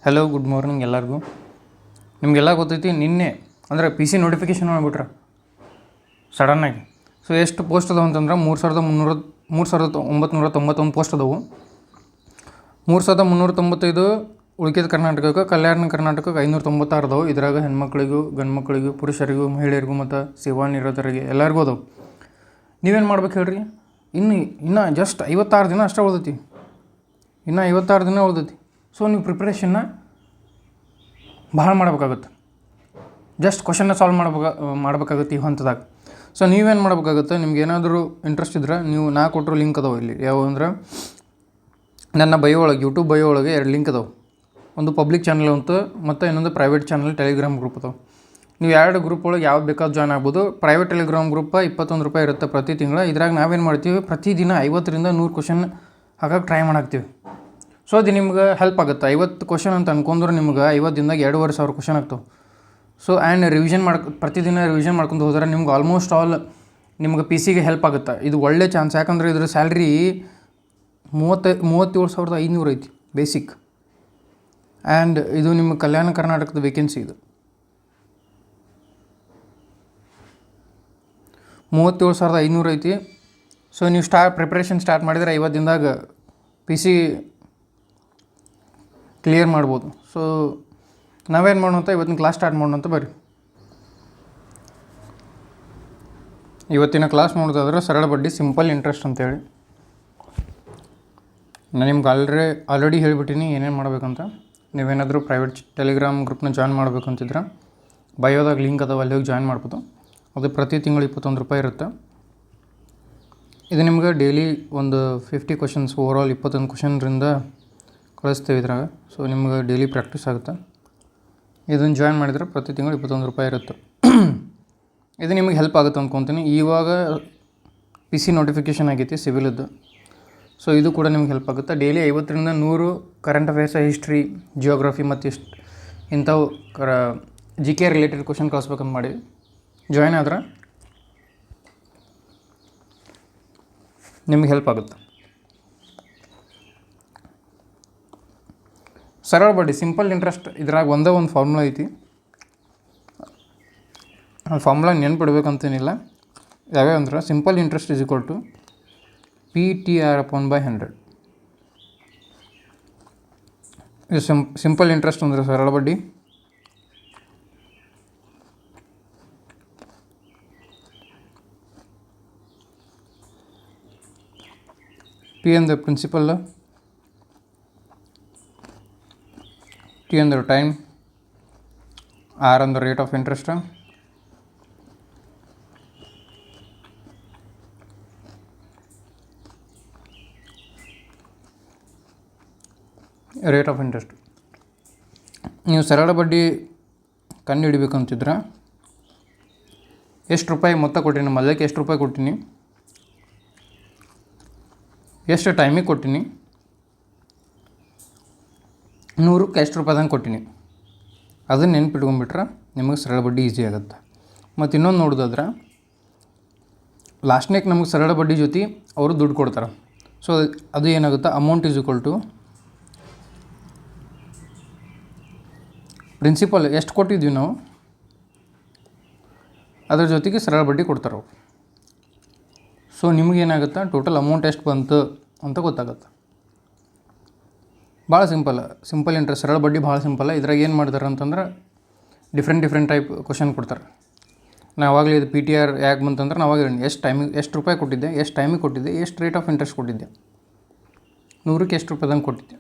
Hello good morning ಎಲ್ಲರಿಗೂ. ನಿಮಗೆಲ್ಲ ಗೊತ್ತೈತಿ ನಿನ್ನೆ ಅಂದರೆ ಪಿ ಸಿ ನೋಟಿಫಿಕೇಷನ್ ಮಾಡಿಬಿಟ್ರೆ ಸಡನ್ನಾಗಿ. ಸೊ ಎಷ್ಟು ಪೋಸ್ಟ್ ಅದಾವೆ ಅಂತಂದ್ರೆ 3991 ಪೋಸ್ಟ್ ಅದಾವೆ. 3395 ಉಳಿಕೆದ ಕರ್ನಾಟಕಕ್ಕೆ, ಕಲ್ಯಾಣ ಕರ್ನಾಟಕಕ್ಕೆ 596 ಅದಾವೆ. ಇದ್ರಾಗ ಹೆಣ್ಮಕ್ಳಿಗೂ ಗಂಡು ಮಕ್ಕಳಿಗೂ ಪುರುಷರಿಗೂ ಮಹಿಳೆಯರಿಗೂ ಮತ್ತು ಸೇವಾ ನಿರತರಿಗೆ ಎಲ್ಲರಿಗೂ ಅದಾವೆ. ನೀವೇನು ಮಾಡ್ಬೇಕು ಹೇಳ್ರಿ? ಇನ್ನು ಜಸ್ಟ್ 56 ದಿನ ಅಷ್ಟೇ ಉಳ್ದೈತಿ. ಇನ್ನು 56 ದಿನ ಉಳ್ದೈತಿ. ಸೊ ನೀವು ಪ್ರಿಪ್ರೇಷನ್ನ ಭಾಳ ಮಾಡ್ಬೇಕಾಗುತ್ತೆ. ಜಸ್ಟ್ ಕ್ವಶನ್ನ ಸಾಲ್ವ್ ಮಾಡ್ಬೇಕಾಗುತ್ತೆ ಈ ಹಂತದಾಗ. ಸೊ ನೀವೇನು ಮಾಡ್ಬೇಕಾಗುತ್ತೆ, ನಿಮ್ಗೆ ಏನಾದರೂ ಇಂಟ್ರೆಸ್ಟ್ ಇದ್ರೆ ನೀವು ನಾ ಕೊಟ್ಟರು ಲಿಂಕ್ ಅದಾವೆ ಇಲ್ಲಿ. ಯಾವ ಅಂದ್ರೆ ನನ್ನ ಬಯೋ ಒಳಗೆ, ಯೂಟ್ಯೂಬ್ ಬಯೋ ಒಳಗೆ 2 ಲಿಂಕ್ ಅದಾವೆ. ಒಂದು ಪಬ್ಲಿಕ್ ಚಾನಲ್ ಅಂತ ಮತ್ತು ಇನ್ನೊಂದು ಪ್ರೈವೇಟ್ ಚಾನಲ್ ಟೆಲಿಗ್ರಾಮ್ ಗ್ರೂಪ್ ಅದಾವೆ. ನೀವು 2 ಗ್ರೂಪ್ ಒಳಗೆ ಯಾವ್ದು ಬೇಕಾದ್ರೂ ಜಾಯ್ನ್ ಆಗ್ಬೋದು. ಪ್ರೈವೇಟ್ ಟೆಲಿಗ್ರಾಮ್ ಗ್ರೂಪ್ 21 ರೂಪಾಯಿ ಇರುತ್ತೆ ಪ್ರತಿ ತಿಂಗಳು. ಇದ್ರಾಗ ನಾವೇನು ಮಾಡ್ತೀವಿ, ಪ್ರತಿದಿನ 50ರಿಂದ 100 ಕ್ವಶನ್ ಹಾಗಾಗಿ ಟ್ರೈ ಮಾಡಾಕ್ತೀವಿ. ಸೊ ಅದು ನಿಮ್ಗೆ ಹೆಲ್ಪ್ ಆಗುತ್ತೆ. 50 ಕ್ವಶನ್ ಅಂತ ಅನ್ಕೊಂಡ್ರೆ ನಿಮ್ಗೆ 50 ದಿನದಾಗ 2,500 ಕ್ವಶನ್ ಆಗ್ತವೆ. ಸೊ ಆ್ಯಂಡ್ ರಿವಿಷನ್ ಪ್ರತಿದಿನ ರಿವಿಷನ್ ಮಾಡ್ಕೊಂಡು ಹೋದ್ರೆ ನಿಮ್ಗೆ ಆಲ್ಮೋಸ್ಟ್ ಆಲ್ ನಿಮ್ಗೆ ಪಿ ಸಿಗೆ ಹೆಲ್ಪ್ ಆಗುತ್ತೆ. ಇದು ಒಳ್ಳೆ ಚಾನ್ಸ್. ಯಾಕಂದರೆ ಇದ್ರ ಸ್ಯಾಲ್ರಿ 37,500 ಐತಿ ಬೇಸಿಕ್. ಆ್ಯಂಡ್ ಇದು ನಿಮ್ಮ ಕಲ್ಯಾಣ ಕರ್ನಾಟಕದ ವೇಕೆನ್ಸಿ. ಇದು 37,500 ಐತಿ. ಸೊ ನೀವು ಪ್ರಿಪ್ರೇಷನ್ ಸ್ಟಾರ್ಟ್ ಮಾಡಿದರೆ 50 ದಿನದಾಗ ಪಿ ಸಿ ಕ್ಲಿಯರ್ ಮಾಡ್ಬೋದು. ಸೊ ನಾವೇನು ಮಾಡೋಣ ಅಂತ ಇವತ್ತಿನ ಕ್ಲಾಸ್ ಸ್ಟಾರ್ಟ್ ಮಾಡೋಣ ಅಂತ ಬರ್ರಿ. ಇವತ್ತಿನ ಕ್ಲಾಸ್ ನೋಡೋದಾದ್ರೆ ಸರಳ ಬಡ್ಡಿ, ಸಿಂಪಲ್ ಇಂಟ್ರೆಸ್ಟ್ ಅಂತೇಳಿ. ನಾನು ನಿಮ್ಗೆ ಆಲ್ರೆಡಿ ಹೇಳಿಬಿಟ್ಟಿನಿ ಏನೇನು ಮಾಡಬೇಕಂತ. ನೀವೇನಾದರೂ ಪ್ರೈವೇಟ್ ಟೆಲಿಗ್ರಾಮ್ ಗ್ರೂಪ್ನ ಜಾಯ್ನ್ ಮಾಡ್ಬೇಕಂತಿದ್ರೆ ಬಯೋದಾಗ ಲಿಂಕ್ ಅದಾವೆ, ಅಲ್ಲಿ ಹೋಗಿ ಜಾಯ್ನ್ ಮಾಡ್ಬೋದು. ಅದು ಪ್ರತಿ ತಿಂಗಳು 21 ರೂಪಾಯಿ ಇರುತ್ತೆ. ಇದು ನಿಮ್ಗೆ ಡೈಲಿ ಒಂದು 50 ಕ್ವಶನ್ಸ್, ಓವರಾಲ್ 21 ಕ್ವಶನ್ರಿಂದ ಕಳಿಸ್ತೀವಿ ಇದ್ರಾಗ. ಸೊ ನಿಮ್ಗೆ ಡೈಲಿ ಪ್ರಾಕ್ಟೀಸ್ ಆಗುತ್ತೆ. ಇದನ್ನು ಜಾಯ್ನ್ ಮಾಡಿದರೆ ಪ್ರತಿ ತಿಂಗಳು 21 ರೂಪಾಯಿ ಇರುತ್ತೆ. ಇದು ನಿಮಗೆ ಹೆಲ್ಪ್ ಆಗುತ್ತೆ ಅಂದ್ಕೊತೀನಿ. ಇವಾಗ ಪಿ ಸಿ ನೋಟಿಫಿಕೇಷನ್ ಆಗೈತಿ ಸಿವಿಲದ್ದು. ಸೊ ಇದು ಕೂಡ ನಿಮ್ಗೆ ಹೆಲ್ಪ್ ಆಗುತ್ತೆ. ಡೈಲಿ 50ರಿಂದ 100 ಕರೆಂಟ್ ಅಫೇರ್ಸ್, ಹಿಸ್ಟ್ರಿ, ಜಿಯೋಗ್ರಫಿ ಮತ್ತು ಇಂಥವು ಜಿ ಕೆ ರಿಲೇಟೆಡ್ ಕ್ವಶನ್ ಕಳಿಸ್ಬೇಕಂತ ಮಾಡಿ ಜಾಯ್ನ್ ಆದ್ರೆ ನಿಮ್ಗೆ ಹೆಲ್ಪ್ ಆಗುತ್ತೆ. ಸರಳ ಬಡ್ಡಿ, ಸಿಂಪಲ್ ಇಂಟ್ರೆಸ್ಟ್, ಇದ್ರಾಗ ಒಂದೇ ಒಂದು ಫಾರ್ಮುಲಾ ಐತಿ. ಆ ಫಾರ್ಮುಲಾ ನೆನ್ಪಿಡ್ಬೇಕಂತೇನಿಲ್ಲ. ಯಾವ್ಯಾವ ಅಂದ್ರೆ simple interest is equal to PTR/100. ಇದು ಸಿಂಪಲ್ ಇಂಟ್ರೆಸ್ಟ್ ಅಂದರೆ ಸರಳ ಬಡ್ಡಿ. P ಅಂದರೆ ಪ್ರಿನ್ಸಿಪಲ್, T ಅಂದರೆ ಟೈಮ್, R ಅಂದರೆ rate of interest, rate of interest. ನೀವು ಸರಳ ಬಡ್ಡಿ ಕಂಡು ಹಿಡಿಬೇಕಂತಿದ್ರೆ ಎಷ್ಟು ರೂಪಾಯಿ ಮೊತ್ತ ಕೊಟ್ಟೀನಿ, ಮೊದಲಕ್ಕೆ ಎಷ್ಟು ರೂಪಾಯಿ ಕೊಟ್ಟೀನಿ, ಎಷ್ಟು ಟೈಮಿಗೆ ಕೊಟ್ಟೀನಿ, 100ಕ್ಕೆ ಎಷ್ಟು ರೂಪಾಯಿದಂಗೆ ಕೊಟ್ಟೀನಿ, ಅದನ್ನು ನೆನ್ಪಿಟ್ಕೊಂಡ್ಬಿಟ್ರೆ ನಿಮಗೆ ಸರಳ ಬಡ್ಡಿ ಈಸಿ ಆಗುತ್ತೆ. ಮತ್ತು ಇನ್ನೊಂದು ನೋಡೋದಾದ್ರೆ ಲಾಸ್ಟ್ನೇಗೆ ನಮಗೆ ಸರಳ ಬಡ್ಡಿ ಜೊತೆ ಅವರು ದುಡ್ಡು ಕೊಡ್ತಾರೆ. ಸೊ ಅದು ಏನಾಗುತ್ತೆ, amount is equal to principal ಎಷ್ಟು ಕೊಟ್ಟಿದ್ವಿ ನಾವು, ಅದ್ರ ಜೊತೆಗೆ ಸರಳ ಬಡ್ಡಿ ಕೊಡ್ತಾರೆ ಅವರು. ಸೊ ನಿಮಗೇನಾಗುತ್ತೆ, ಟೋಟಲ್ ಅಮೌಂಟ್ ಎಷ್ಟು ಬಂತು ಅಂತ ಗೊತ್ತಾಗುತ್ತೆ. ಭಾಳ ಸಿಂಪಲ್ ಇಂಟ್ರೆಸ್ಟ್, ಸರಳ ಬಡ್ಡಿ ಭಾಳ ಸಿಂಪಲ್ಲ. ಇದ್ರಾಗ ಏನು ಮಾಡ್ತಾರೆ ಅಂತಂದ್ರೆ ಡಿಫ್ರೆಂಟ್ ಟೈಪ್ ಕ್ವಶನ್ ಕೊಡ್ತಾರೆ. ನಾವು ಆವಾಗಲೇ ಇದು PTR ಯಾಕೆ ಬಂತಂದ್ರೆ ನಾವು ಆವಾಗ ಎಷ್ಟು ರೂಪಾಯಿ ಕೊಟ್ಟಿದ್ದೆ, ಎಷ್ಟು ಟೈಮಿಗೆ ಕೊಟ್ಟಿದ್ದೆ, ಎಷ್ಟು ರೇಟ್ ಆಫ್ ಇಂಟ್ರೆಸ್ಟ್ ಕೊಟ್ಟಿದ್ದೆ, 100ಕ್ಕೆ ಎಷ್ಟು ರೂಪಾಯಿದಂಗೆ ಕೊಟ್ಟಿದ್ದೆ,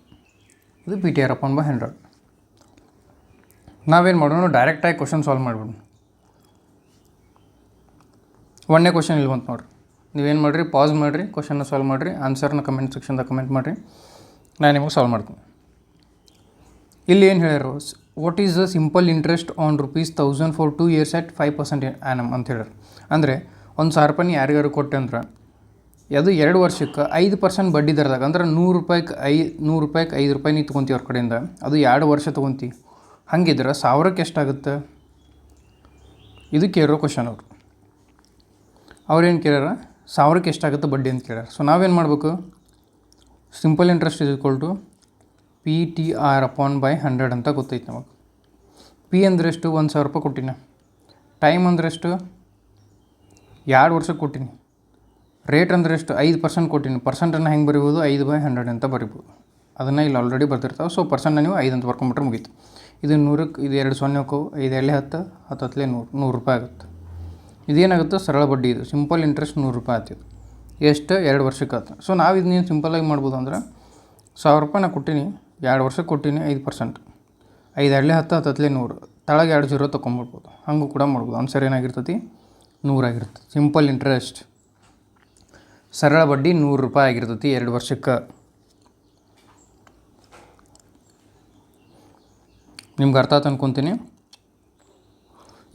ಇದು PTR/100. ನಾವೇನು ಮಾಡೋಣ, ಡೈರೆಕ್ಟಾಗಿ ಕ್ವಶನ್ ಸಾಲ್ವ್ ಮಾಡಿಬಿಡೋಣ. ಒಂದೇ ಕ್ವಶನ್ ಇಲ್ಲಿ ಬಂತು ನೋಡಿರಿ. ನೀವೇನು ಮಾಡಿರಿ, ಪಾಸ್ ಮಾಡಿರಿ, ಕ್ವಶನ್ನ ಸಾಲ್ವ್ ಮಾಡಿರಿ, ಆನ್ಸರ್ನ ಕಮೆಂಟ್ ಸೆಕ್ಷನ್ದಾಗ ಕಮೆಂಟ್ ಮಾಡಿರಿ, ನಾನು ನಿಮಗೆ ಸಾಲ್ವ್ ಮಾಡ್ತೀನಿ. ಇಲ್ಲಿ ಏನು ಹೇಳ್ಯಾರ, what is the simple interest on ₹1000 for 2 years at 5% annum ಅಂತ ಹೇಳ್ಯಾರ. ಅಂದರೆ 1,000 ರೂಪಾಯಿ ಯಾರಿಗಾರು ಕೊಟ್ಟೆ ಅಂದ್ರೆ ಅದು 2 ವರ್ಷಕ್ಕೆ 5% ಬಡ್ಡಿ ದರದಾಗ, ಅಂದ್ರೆ 100 ರೂಪಾಯಿಗೆ 5 ರೂಪಾಯಿ ನೀ ತೊಗೊತೀವಿ ಅವ್ರ ಕಡೆಯಿಂದ, ಅದು 2 ವರ್ಷ ತೊಗೊತೀವಿ. ಹಂಗಿದ್ರೆ 1,000ಕ್ಕೆ ಎಷ್ಟಾಗುತ್ತೆ, ಇದು ಕೇಳೋ ಕ್ವಶನ್. ಅವ್ರೇನು ಕೇಳ್ಯಾರ, 1,000ಕ್ಕೆ ಎಷ್ಟಾಗುತ್ತೆ ಬಡ್ಡಿ ಅಂತ ಕೇಳ್ಯಾರ. ಸೊ ನಾವೇನು ಮಾಡಬೇಕು, simple interest is equal to PTR/100 ಅಂತ ಗೊತ್ತೈತೆ ನಮಗೆ. ಪಿ ಅಂದ್ರೆ ಎಷ್ಟು? 1,000 ರೂಪಾಯಿ ಕೊಟ್ಟಿನಿ. ಟೈಮ್ ಅಂದ್ರೆ ಎಷ್ಟು? 2 ವರ್ಷಕ್ಕೆ ಕೊಟ್ಟಿನಿ. ರೇಟ್ ಅಂದ್ರೆ ಎಷ್ಟು? 5% ಕೊಟ್ಟಿನಿ. ಪರ್ಸೆಂಟನ್ನು ಹೆಂಗೆ ಬರಿಬೋದು? 5/100 ಅಂತ ಬರಿಬೋದು. ಅದನ್ನು ಇಲ್ಲಿ ಆಲ್ರೆಡಿ ಬರ್ತಿರ್ತಾವೆ. ಸೊ ಪರ್ಸೆಂಟ್ನ ನೀವು 5 ಅಂತ ಬರ್ಕೊಂಬಿಟ್ರೆ ಮುಗೀತು. ಇದು 100ಕ್ಕೆ ಇದು 2 0 ಹೋಕ್ಕವು, 5 2 10, 10 10 100 ರೂಪಾಯಿ ಆಗುತ್ತೆ. ಇದೇನಾಗುತ್ತೆ? ಸರಳ ಬಡ್ಡಿ. ಇದು ಸಿಂಪಲ್ ಇಂಟ್ರೆಸ್ಟ್ 100 ರೂಪಾಯಿ ಆಗ್ತಿದೆ. ಎಷ್ಟು? 2 ವರ್ಷಕ್ಕೆ ಆಯ್ತು. ಸೊ ನಾವು ಇದನ್ನೇನು ಸಿಂಪಲಾಗಿ ಮಾಡ್ಬೋದು ಅಂದ್ರೆ 1,000 ರೂಪಾಯಿ ನಾನು ಕೊಟ್ಟೀನಿ, 2 ವರ್ಷಕ್ಕೆ ಕೊಟ್ಟೀನಿ, 5%, 5 2 10, 10 10 100, ತಳಗೆ 2 0 ತೊಗೊಂಬಿಡ್ಬೋದು. ಹಂಗೂ ಕೂಡ ಮಾಡ್ಬೋದು. ಆನ್ಸರ್ ಏನಾಗಿರ್ತೈತಿ? 100 ಆಗಿರ್ತದೆ. ಸಿಂಪಲ್ ಇಂಟ್ರೆಸ್ಟ್ ಸರಳ ಬಡ್ಡಿ 100 ರೂಪಾಯಿ ಆಗಿರ್ತೈತಿ 2 ವರ್ಷಕ್ಕೆ. ನಿಮ್ಗೆ ಅರ್ಥ ಆಯ್ತು ಅನ್ಕೊತೀನಿ.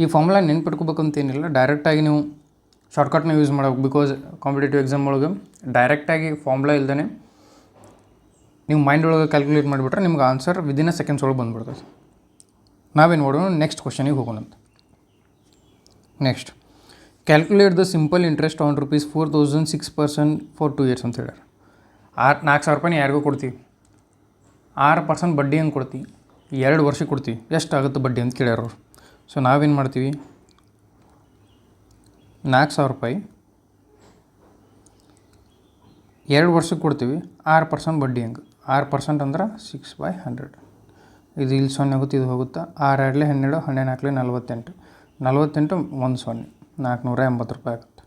ಈ ಫಾರ್ಮುಲಾ ನೆನ್ಪಿಟ್ಕೋಬೇಕಂತೇನಿಲ್ಲ. ಡೈರೆಕ್ಟಾಗಿ ನೀವು ಶಾರ್ಟ್ಕಟ್ನ ಯೂಸ್ ಮಾಡಬೇಕು. ಬಿಕಾಸ್ ಕಾಂಪಿಟೇಟಿವ್ ಎಕ್ಸಾಮ್ ಒಳಗೆ ಡೈರೆಕ್ಟಾಗಿ ಫಾರ್ಮುಲಾ ಇಲ್ದೇ ನೀವು ಮೈಂಡ್ ಒಳಗೆ ಕ್ಯಾಲ್ಕುಲೇಟ್ ಮಾಡಿಬಿಟ್ರೆ ನಿಮ್ಗೆ ಆನ್ಸರ್ ವಿದಿನ್ ಸೆಕೆಂಡ್ಸ್ ಒಳಗೆ ಬಂದುಬಿಡ್ತದೆ. ನಾವೇನು ಮಾಡೋಣ? ನೆಕ್ಸ್ಟ್ ಕ್ವಶನಿಗೆ ಹೋಗೋಣಂತ. Next, calculate the simple interest on ₹4,006 for 2 years ಅಂತ ಹೇಳ್ಯಾರ. 4,000 ರೂಪಾಯಿನ ಯಾರಿಗೂ ಕೊಡ್ತೀವಿ, 6% ಬಡ್ಡಿ ಹಂಗೆ ಕೊಡ್ತೀವಿ, 2 ವರ್ಷಕ್ಕೆ ಕೊಡ್ತೀವಿ. ಎಷ್ಟು ಆಗುತ್ತೆ ಬಡ್ಡಿ ಅಂತ ಕೇಳ್ಯಾರ ಅವ್ರು. ಸೊ ನಾವೇನು ಮಾಡ್ತೀವಿ? 4,000 ರೂಪಾಯಿ 2 ವರ್ಷಕ್ಕೆ ಕೊಡ್ತೀವಿ, 6% ಬಡ್ಡಿ ಹಂಗೆ. 6% ಅಂದ್ರೆ 6/100. ಇದು ಇಲ್ಲಿ 0 ಆಗುತ್ತೆ, ಇದು ಹೋಗುತ್ತೆ. 6 2 12, 12 4 48, 1 0, 480 ರೂಪಾಯಿ ಆಗುತ್ತೆ.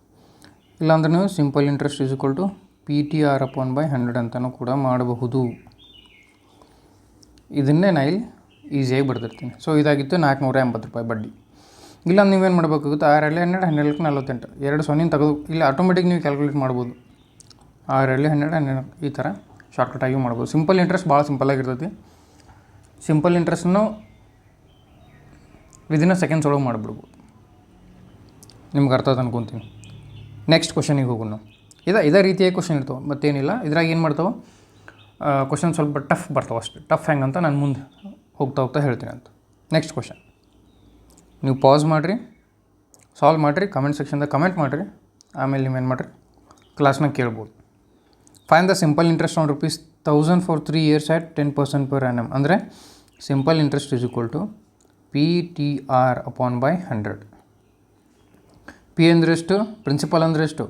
ಇಲ್ಲಾಂದ್ರೆ ನೀವು simple interest is equal to PTR/100 ಅಂತಲೂ ಕೂಡ ಮಾಡಬಹುದು. ಇದನ್ನೇ ನಾ ಇಲ್ಲಿ ಈಸಿಯಾಗಿ ಬರ್ದಿರ್ತೀನಿ. ಸೊ ಇದಾಗಿತ್ತು 480 ರೂಪಾಯಿ ಬಡ್ಡಿ. ಇಲ್ಲ ನೀವೇನು ಮಾಡಬೇಕಾಗುತ್ತೆ? 6 2 12, 12 48, 2 0 ತೆಗೆದು ಇಲ್ಲಿ ಆಟೋಮೆಟಿಕ್ ನೀವು ಕ್ಯಾಲ್ಕುಲೇಟ್ ಮಾಡ್ಬೋದು. 6 2 12, 12 ಈ ಥರ ಶಾರ್ಟ್ಕಟಾಗಿ ಮಾಡ್ಬೋದು. ಸಿಂಪಲ್ ಇಂಟ್ರೆಸ್ಟ್ ಭಾಳ ಸಿಂಪಲ್ಲಾಗಿರ್ತೈತಿ. ಸಿಂಪಲ್ ಇಂಟ್ರೆಸ್ಟನ್ನು ವಿದಿನ್ ಸೆಕೆಂಡ್ಸ್ ಒಳಗೆ ಮಾಡಿಬಿಡ್ಬೋದು. ನಿಮ್ಗೆ ಅರ್ಥ ಆಯ್ತು ಅನ್ಕೊತೀನಿ. ನೆಕ್ಸ್ಟ್ ಕ್ವಶನಿಗೆ ಹೋಗೋಣ ನಾವು. ಇದೇ ರೀತಿಯಾಗಿ ಕ್ವಶನ್ ಇರ್ತವೆ, ಮತ್ತೇನಿಲ್ಲ. ಇದ್ರಾಗ ಏನು ಮಾಡ್ತಾವೆ? ಕ್ವಶನ್ ಸ್ವಲ್ಪ ಟಫ್ ಬರ್ತಾವೆ ಅಷ್ಟೇ. ಟಫ್ ಹೆಂಗಂತ ನಾನು ಮುಂದೆ ಹೋಗ್ತಾ ಹೇಳ್ತೀನಿ ಅಂತ. ನೆಕ್ಸ್ಟ್ ಕ್ವಶನ್ ನೀವು ಪಾಸ್ ಮಾಡಿರಿ, ಸಾಲ್ವ್ ಮಾಡಿರಿ, ಕಮೆಂಟ್ ಸೆಕ್ಷನ್ದಾಗ ಕಮೆಂಟ್ ಮಾಡಿರಿ. ಆಮೇಲೆ ನೀವೇನು ಮಾಡಿರಿ? ಕ್ಲಾಸ್ನಾಗ ಕೇಳ್ಬೋದು. Find the simple interest on ₹1,000 for 3 years at 10% per annum. ಅಂದರೆ simple interest is equal to PTR/100. P ಅಂದರೆ ಎಷ್ಟು? ಪ್ರಿನ್ಸಿಪಲ್ ಅಂದರೆ ಎಷ್ಟು?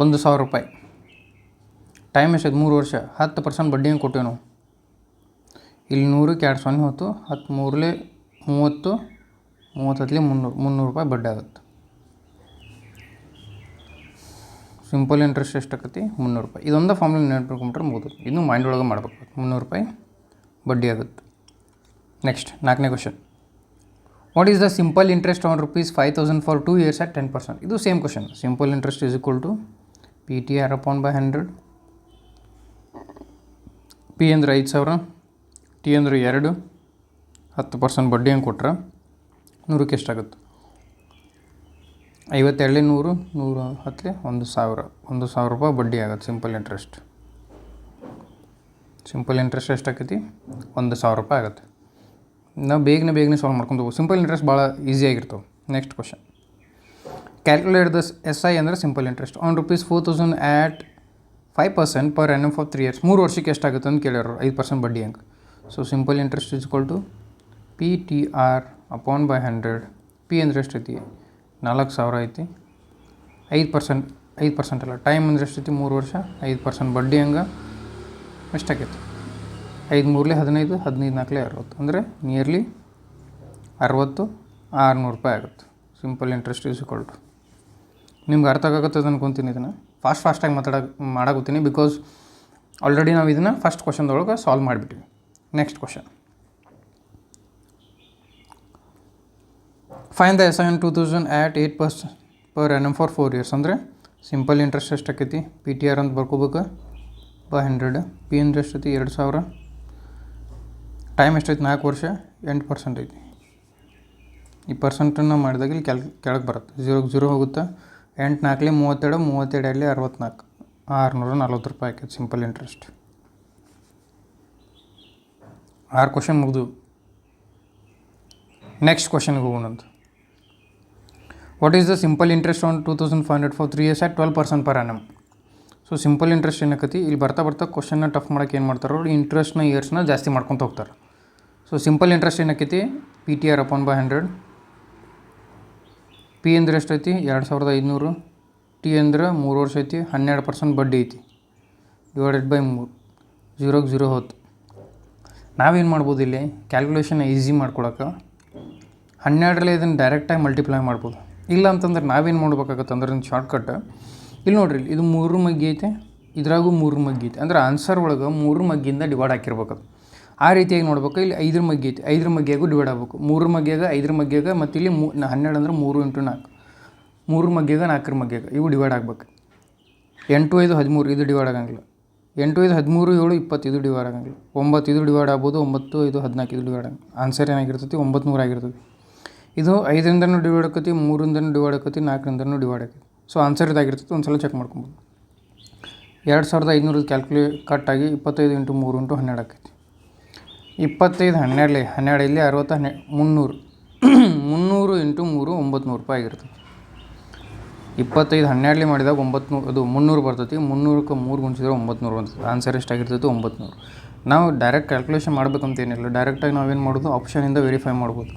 1,000 ರೂಪಾಯಿ. ಟೈಮ್ ಎಷ್ಟು? 3 ವರ್ಷ. 10% ಬಡ್ಡಿ ಹೆಂಗೆ ಕೊಟ್ಟೇವೆ ನಾವು? ಇಲ್ಲಿ 100ಕ್ಕೆ 2 0 ಹೊತ್ತು, 10 3 30, 30 300 ರೂಪಾಯಿ ಬಡ್ಡಿ ಆಗುತ್ತೆ. ಸಿಂಪಲ್ ಇಂಟ್ರೆಸ್ಟ್ ಎಷ್ಟಾಗತ್ತೆ? 300 ರೂಪಾಯಿ. ಇದೊಂದು ಫಾರ್ಮುಲಾ ನೆನಪಿಟ್ಕೊಂಡ್ರೆ ಮುಗಿದು. ಇನ್ನೂ ಮೈಂಡ್ ಒಳಗೆ ಮಾಡ್ಬೇಕು. 300 ರೂಪಾಯಿ ಬಡ್ಡಿ ಆಗುತ್ತೆ. ನೆಕ್ಸ್ಟ್ 4ನೇ question. What is the simple interest on ₹5,000 for 2 years at 10%? ಇದು same question. Simple interest is equal to PTR/100. P ಅಂದರೆ 5,000, ಟಿ ಅಂದರೆ 2, 10% ಬಡ್ಡಿ ಹಂಗೆ ಕೊಟ್ರೆ 100ಕ್ಕೆ ಎಷ್ಟಾಗುತ್ತೆ? 52 100, 110, 1,000. 1,000 ರೂಪಾಯಿ ಬಡ್ಡಿ ಆಗುತ್ತೆ ಸಿಂಪಲ್ ಇಂಟ್ರೆಸ್ಟ್. ಸಿಂಪಲ್ ಇಂಟ್ರೆಸ್ಟ್ ಎಷ್ಟಾಕೈತಿ? 1,000 ರೂಪಾಯಿ ಆಗುತ್ತೆ. ನಾವು ಬೇಗನೆ ಸಾಲ್ವ್ ಮಾಡ್ಕೊಂಡು ಹೋಗ್ಬೋದು. ಸಿಂಪಲ್ ಇಂಟ್ರೆಸ್ಟ್ ಭಾಳ ಈಸಿಯಾಗಿರ್ತವೆ. Next question. Calculate the SI ಅಂದರೆ simple interest on ₹4,000 at 5% per annum for 3 years. 3 ವರ್ಷಕ್ಕೆ ಎಷ್ಟಾಗುತ್ತೆ ಅಂತ ಕೇಳ್ಯಾರ. 5% ಬಡ್ಡಿ ಹಂಗೆ. So simple interest is equal to PTR/100. P ಅಂದರೆ ಎಷ್ಟೈತಿ? 4,000 ಐತಿ. 5% ಅಲ್ಲ, ಟೈಮ್ ಅಂದರೆ ಎಷ್ಟೈತಿ? 3 ವರ್ಷ. 5% ಬಡ್ಡಿ ಹಂಗೆ ಎಷ್ಟಾಗೈತಿ? 5 3 15, 15 4 60, ಅಂದರೆ ನಿಯರ್ಲಿ 60, 600 ರೂಪಾಯಿ ಆಗುತ್ತೆ. Simple interest is equal to. ನಿಮ್ಗೆ ಅರ್ಥ ಆಗುತ್ತದೆ ಅನ್ಕೊತೀನಿ. ಇದನ್ನು ಫಾಸ್ಟಾಗಿ ಮಾಡಾಕತ್ತೀನಿ ಬಿಕಾಸ್ ಆಲ್ರೆಡಿ ನಾವು ಇದನ್ನು ಫಸ್ಟ್ ಕ್ವಶನ್ದೊಳಗೆ ಸಾಲ್ವ್ ಮಾಡಿಬಿಟ್ಟಿವಿ. Next question. Find the SI on 2,000 at 8% per annum for 4 years. ಅಂದರೆ ಸಿಂಪಲ್ ಇಂಟ್ರೆಸ್ಟ್ ಎಷ್ಟಾಕೈತಿ? PTR ಅಂತ ಬರ್ಕೋಬೇಕು /100. ಪಿ ಅಂದರೆ ಎಷ್ಟೈತಿ? 2,000. ಟೈಮ್ ಎಷ್ಟೈತಿ? 4 ವರ್ಷ. 8% ಐತಿ. ಈ ಪರ್ಸೆಂಟನ್ನು ಮಾಡಿದಾಗ ಇಲ್ಲಿ ಕೆಳಗೆ ಬರುತ್ತೆ. 0 ಹೋಗುತ್ತೆ. 8 4 32, 32 64, 640 ರೂಪಾಯಿ ಆಕೈತಿ ಸಿಂಪಲ್ ಇಂಟ್ರೆಸ್ಟ್. 6 ಕ್ವಶನ್ ಮುಗಿದು. ನೆಕ್ಸ್ಟ್ ಕ್ವಶನ್ಗೆ ಹೋಗೋಣಂತ. What is the simple interest on 2,500 for 3 years at 12% per annum? So simple interest ಏನಾಕತಿ, ಇಲ್ಲಿ ಬರ್ತಾ ಬರ್ತಾ ಕ್ವಶನ್ನ ಟಫ್ ಮಾಡೋಕೆ ಏನು ಮಾಡ್ತಾರೆ ಅವ್ರು, ಇಂಟ್ರೆಸ್ಟ್ನ ಇಯರ್ಸ್ನ ಜಾಸ್ತಿ ಮಾಡ್ಕೊತ ಹೋಗ್ತಾರೆ. ಸೊ ಸಿಂಪಲ್ ಇಂಟ್ರೆಸ್ಟ್ ಏನಾಕೈತಿ, PTR/100. ಪಿ ಅಂದ್ರೆ ಎಷ್ಟೈತಿ, 2500. ಟಿ ಅಂದ್ರೆ 3 ವರ್ಷ ಐತಿ, 12% ಬಡ್ಡಿ ಐತಿ, /3, 0ಗೆ 0 ಹೋತು. ನಾವೇನು ಮಾಡ್ಬೋದು ಇಲ್ಲಿ ಕ್ಯಾಲ್ಕುಲೇಷನ್ ಈಸಿ ಮಾಡ್ಕೊಳಕ್ಕೆ 12ರಲ್ಲಿ ಇದನ್ನು ಡೈರೆಕ್ಟಾಗಿ ಮಲ್ಟಿಪ್ಲೈ ಮಾಡ್ಬೋದು. ಇಲ್ಲ ಅಂತಂದ್ರೆ ನಾವೇನು ಮಾಡ್ಬೇಕಾಗತ್ತೆ ಅಂದ್ರೆ ಒಂದು ಶಾರ್ಟ್ಕಟ್, ಇಲ್ಲಿ ನೋಡ್ರಿ, ಇದು 3 ಮಗ್ಗಿ ಐತೆ, ಇದ್ರಾಗೂ 3 ಮಗ್ಗಿ ಐತೆ, ಅಂದ್ರೆ ಆನ್ಸರ್ ಒಳಗೆ 3 ಮಗ್ಗಿಯಿಂದ ಡಿವೈಡ್ ಹಾಕಿರ್ಬೇಕು. ಆ ರೀತಿಯಾಗಿ ನೋಡ್ಬೇಕು. ಇಲ್ಲಿ 5 ಮಗ್ಗಿ ಐತಿ, 5 ಮಗ್ಗಿಯಾಗೂ ಡಿವೈಡ್ ಆಗ್ಬೇಕು. 3 ಮಗ್ಗಿಯಾಗ 5 ಮಗ್ಗಿಯಾಗ, ಮತ್ತು ಇಲ್ಲಿ 12 ಅಂದ್ರೆ 3 × 4, 3 ಮಗ್ಗಿಯಾಗ 4 ಮಗ್ಗಿಯಾಗ ಇವು ಡಿವೈಡ್ ಆಗ್ಬೇಕು. 8 5 13 ಇದು ಡಿವೈಡ್ ಆಗಂಗಿಲ್ಲ. 8 5 13 7 20 ಇದು ಡಿವೈಡ್ ಆಗಂಗಿಲ್ಲ. 9 ಇದು ಡಿವೈಡ್ ಆಗ್ಬೋದು, 9 5 14 ಇದು ಡಿವೈಡ್ ಆಗಂಗಿಲ್ಲ. ಆನ್ಸರ್ ಏನಾಗಿರ್ತೈತಿ, 900 ಆಗಿರ್ತೈತಿ. ಇದು 5ರಿಂದನೂ ಡಿವೈಡ್ ಆಕತಿ, 3ರಿಂದನೂ ಡಿವೈಡ್ ಆಕತಿ, 4ರಿಂದನೂ ಡಿವೈಡ್ ಆಕತಿ. ಸೊ ಆನ್ಸರ್ ಇದಾಗಿರ್ತೈತಿ. ಒಂದು ಸಲ ಚೆಕ್ ಮಾಡ್ಕೊಬೋದು. 2500 ಕಟ್ಟಾಗಿ 25 × 3 × 12 ಆಕೈತಿ. 25 12 12 ಇಲ್ಲಿ 60 300 300 × 3 900 ರೂಪಾಯಿ ಆಗಿರ್ತೈತಿ. 25 12 ಮಾಡಿದಾಗ 900, ಅದು 300 ಬರ್ತೈತಿ. 300ಕ್ಕೆ 3 ಗುಣಿಸಿದ್ರೆ 900 ಬರ್ತೈತಿ. ಆನ್ಸರ್ ಎಷ್ಟಾಗಿರ್ತೈತಿ, 900. ನಾವು ಡೈರೆಕ್ಟ್ ಕ್ಯಾಲ್ಕುಲೇಷನ್ ಮಾಡ್ಬೇಕಂತ ಏನಿಲ್ಲ, ಡೈರೆಕ್ಟಾಗಿ ನಾವೇನು ಮಾಡೋದು, ಆಪ್ಷನಿಂದ ವೆರಿಫೈ ಮಾಡ್ಬೋದು.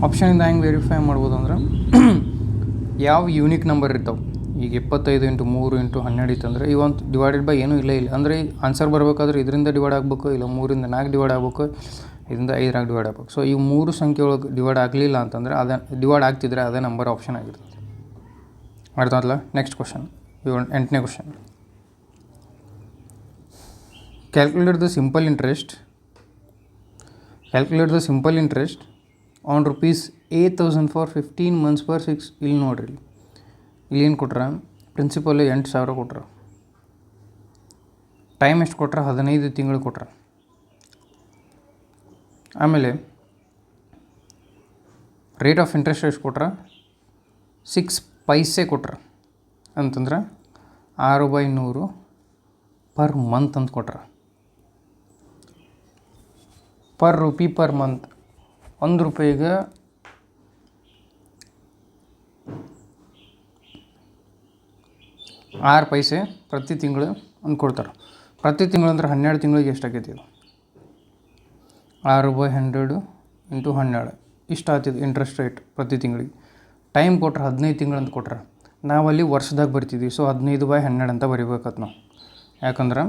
ಆಪ್ಷನಿಂದ ಹೆಂಗೆ ವೆರಿಫೈ ಮಾಡ್ಬೋದು ಅಂದ್ರೆ, ಯಾವ ಯೂನಿಕ್ ನಂಬರ್ ಇರ್ತಾವೆ. ಈಗ 25 × 3 × 12 ಇತ್ತಂದರೆ ಇವಂತ ಡಿವೈಡೆಡ್ ಬೈ ಏನೂ ಇಲ್ಲ. ಅಂದರೆ ಆನ್ಸರ್ ಬರಬೇಕಾದ್ರೆ ಇದರಿಂದ ಡಿವೈಡ್ ಆಗಬೇಕು, ಇಲ್ಲ 3ರಿಂದ 4 ಡಿವೈಡ್ ಆಗಬೇಕು, ಇದರಿಂದ 5ರಾಗ ಡಿವೈಡ್ ಆಗ್ಬೇಕು. ಸೊ ಈ 3 ಸಂಖ್ಯೆ ಒಳಗೆ ಡಿವೈಡ್ ಆಗಲಿಲ್ಲ ಅಂತಂದರೆ ಅದೇ ಡಿವೈಡ್ ಆಗ್ತಿದ್ರೆ ಅದೇ ನಂಬರ್ ಆಪ್ಷನ್ ಆಗಿರ್ತದೆ. ಅರ್ಥಾತ್ಲ. ನೆಕ್ಸ್ಟ್ ಕ್ವಶನ್, 8ನೇ question. Calculate the simple interest on ₹8,000 for 15 months per 6. ಇಲ್ಲಿ ನೋಡ್ರಿ, ಇಲ್ಲಿ ಏನು ಕೊಟ್ರ, ಪ್ರಿನ್ಸಿಪಲ್ 8,000 ಕೊಟ್ರ, ಟೈಮ್ ಎಷ್ಟು ಕೊಟ್ರ, 15 ತಿಂಗಳು ಕೊಟ್ರ. ಆಮೇಲೆ ರೇಟ್ ಆಫ್ ಇಂಟ್ರೆಸ್ಟ್ ಎಷ್ಟು ಕೊಟ್ರ, 6 ಪೈಸೆ ಕೊಟ್ರ. ಅಂತಂದ್ರೆ 6/100 ಪರ್ ಮಂತ್ ಅಂತ ಕೊಟ್ರ. per rupee per month, 1 ರೂಪಾಯಿಗೆ 6 ಪೈಸೆ ಪ್ರತಿ ತಿಂಗಳು ಅಂತ ಕೊಡ್ತಾರೆ. ಪ್ರತಿ ತಿಂಗಳು ಅಂದ್ರೆ 12 ತಿಂಗಳಿಗೆ ಎಷ್ಟಾಗೈತಿ, ಇದು 6/100 × 12 ಇಷ್ಟು ಆಗ್ತಿದೆ ಇಂಟ್ರೆಸ್ಟ್ ರೇಟ್ ಪ್ರತಿ ತಿಂಗಳಿಗೆ. ಟೈಮ್ ಕೊಟ್ರೆ 15 ತಿಂಗಳು ಅಂತ ಕೊಟ್ರೆ, ನಾವಲ್ಲಿ ವರ್ಷದಾಗ ಬರ್ತಿದ್ವಿ. ಸೊ 15/12 ಅಂತ ಬರಿಬೇಕತ್ತು ನಾವು, ಯಾಕಂದ್ರೆ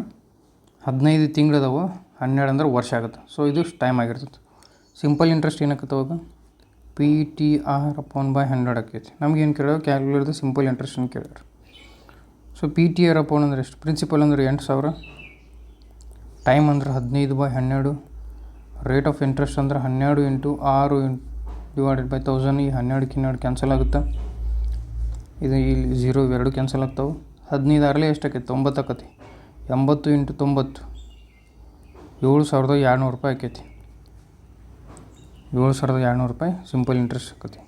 15 ತಿಂಗಳದಾವು, 12 ಅಂದ್ರೆ ವರ್ಷ ಆಗುತ್ತೆ. ಸೊ ಇದು ಟೈಮ್ ಆಗಿರ್ತದೆ. ಸಿಂಪಲ್ ಇಂಟ್ರೆಸ್ಟ್ ಏನಾಗತ್ತೆ ಅವಾಗ, PTR/100 ಆಕೈತಿ. ನಮ್ಗೇನು ಕೇಳೋ, ಕ್ಯಾಲ್ಕುಲೇಟ್ ದ ಸಿಂಪಲ್ ಇಂಟ್ರೆಸ್ಟ್ ಅಂತ ಕೇಳ್ಯಾರ. ಸೊ PTR/ ಅಂದ್ರೆ ಎಷ್ಟು, ಪ್ರಿನ್ಸಿಪಲ್ ಅಂದ್ರೆ 8,000, ಟೈಮ್ ಅಂದ್ರೆ 15/12, ರೇಟ್ ಆಫ್ ಇಂಟ್ರೆಸ್ಟ್ ಅಂದ್ರೆ 12 × 6 / 1000. ಈ 12 ಕ್ಯಾನ್ಸಲ್ ಆಗುತ್ತೆ, ಇದು ಇಲ್ಲಿ 0 2 ಕ್ಯಾನ್ಸಲ್ ಆಗ್ತಾವೆ. 15 6 ಎಷ್ಟು ಆಕೈತಿ, 9 ಆಕತಿ. 80 × 90 7,200 ರೂಪಾಯಿ ಆಕೈತಿ. 7,200 ರೂಪಾಯಿ ಸಿಂಪಲ್ ಇಂಟ್ರೆಸ್ಟ್ ಆಕತಿ.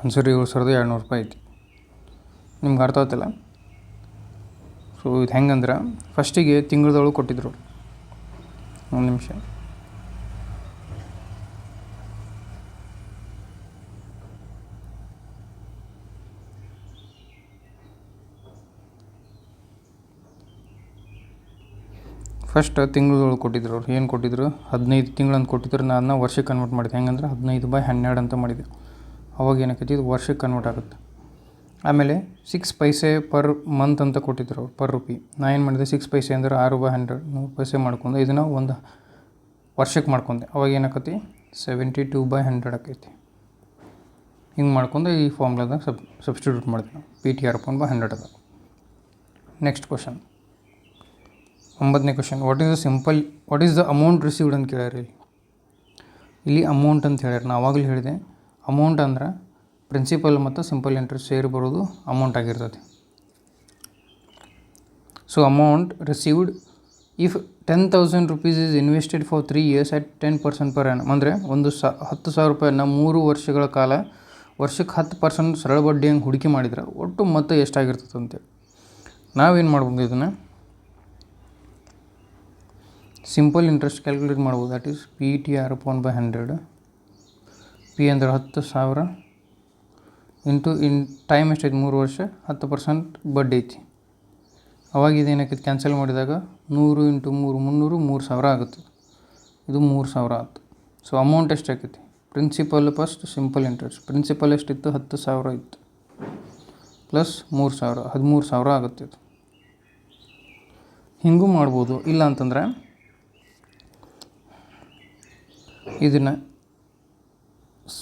ಆನ್ಸರ್ 7,200 ರೂಪಾಯಿ ಐತಿ. ನಿಮ್ಗೆ ಅರ್ಥ ಆಗ್ತಿಲ್ಲ. ಸೊ ಇದು ಹೆಂಗಂದ್ರೆ, ಫಸ್ಟಿಗೆ ತಿಂಗಳದೊಳಗೆ ಕೊಟ್ಟಿದ್ರು. ಒಂದು ನಿಮಿಷ. ಫಸ್ಟ್ ತಿಂಗಳದೊಳಗೆ ಕೊಟ್ಟಿದ್ರು ಅವ್ರು. ಏನು ಕೊಟ್ಟಿದ್ರು, 15 ತಿಂಗಳಂತ ಕೊಟ್ಟಿದ್ರು. ನಾನು ವರ್ಷಕ್ಕೆ ಕನ್ವರ್ಟ್ ಮಾಡಿದೆ. ಹೆಂಗಂದ್ರೆ 15/12 ಅಂತ ಮಾಡಿದೆ. ಅವಾಗ ಏನಾಕೈತಿ, ಇದು ವರ್ಷಕ್ಕೆ ಕನ್ವರ್ಟ್ ಆಗುತ್ತೆ. ಆಮೇಲೆ 6 ಪೈಸೆ ಪರ್ ಮಂತ್ ಅಂತ ಕೊಟ್ಟಿದ್ರು ಅವ್ರು, ಪರ್ ರೂಪಿ. ನಾನು ಏನು ಮಾಡಿದೆ, 6 ಪೈಸೆ ಅಂದ್ರೆ 6/100 100 ಪೈಸೆ ಮಾಡ್ಕೊಂಡು ಇದನ್ನು ಒಂದು ವರ್ಷಕ್ಕೆ ಮಾಡ್ಕೊಂಡೆ. ಅವಾಗ ಏನಾಕತಿ, 72/100 ಆಕೈತಿ. ಹಿಂಗೆ ಮಾಡ್ಕೊಂಡು ಈ ಫಾರ್ಮ್ಲಾದಾಗ ಸಬ್ಸ್ಟಿಟ್ಯೂಟ್ ಮಾಡಿದೆ ನಾವು. PTR/100 ಅದ. ನೆಕ್ಸ್ಟ್ ಕ್ವಶನ್, 9ನೇ question. What is the amount received ಅಂತ ಕೇಳ್ಯಾರ. ಇಲ್ಲಿ ಅಮೌಂಟ್ ಅಂತ ಹೇಳ್ಯಾರ. ನಾನು ಆವಾಗಲೇ ಹೇಳಿದೆ, ಅಮೌಂಟ್ ಅಂದ್ರೆ ಪ್ರಿನ್ಸಿಪಲ್ ಮತ್ತು ಸಿಂಪಲ್ ಇಂಟ್ರೆಸ್ಟ್ ಸೇರಿ ಬರೋದು ಅಮೌಂಟ್ ಆಗಿರ್ತದೆ. So amount received if 10,000 rupees is invested for 3 years at 10% per annum. ಅಂದರೆ 10,000 ರೂಪಾಯಿನ 3 ವರ್ಷಗಳ ಕಾಲ ವರ್ಷಕ್ಕೆ 10% ಸರಳ ಬಡ್ಡಿ ಹಂಗೆ ಹೂಡಿಕೆ ಮಾಡಿದ್ರೆ ಒಟ್ಟು ಮೊತ್ತ ಎಷ್ಟಾಗಿರ್ತದೆ ಅಂತೇಳಿ ನಾವೇನು ಮಾಡ್ಬೋದು, ಇದನ್ನು ಸಿಂಪಲ್ ಇಂಟ್ರೆಸ್ಟ್ ಕ್ಯಾಲ್ಕುಲೇಟ್ ಮಾಡ್ಬೋದು. That is PTR/100. ಪಿ ಅಂದ್ರೆ 10,000 ಇಂಟು ಟೈಮ್ ಎಷ್ಟೈತಿ 3 ವರ್ಷ 10% ಬಡ್ಡಿ ಐತಿ. ಅವಾಗ ಇದೇನಾಕೈತಿ ಕ್ಯಾನ್ಸಲ್ ಮಾಡಿದಾಗ 100 ಇಂಟು 3 300 3,000 ಆಗುತ್ತೆ. ಇದು 3,000 ಆಯ್ತು. ಸೊ ಅಮೌಂಟ್ ಎಷ್ಟು ಆಕೈತಿ principal first simple interest. Principal ಎಷ್ಟಿತ್ತು 10,000 ಇತ್ತು ಪ್ಲಸ್ 3,000 13,000 ಆಗುತ್ತೆ. ಇದು ಹಿಂಗೂ ಮಾಡ್ಬೋದು. ಇಲ್ಲ ಅಂತಂದ್ರೆ ಇದನ್ನು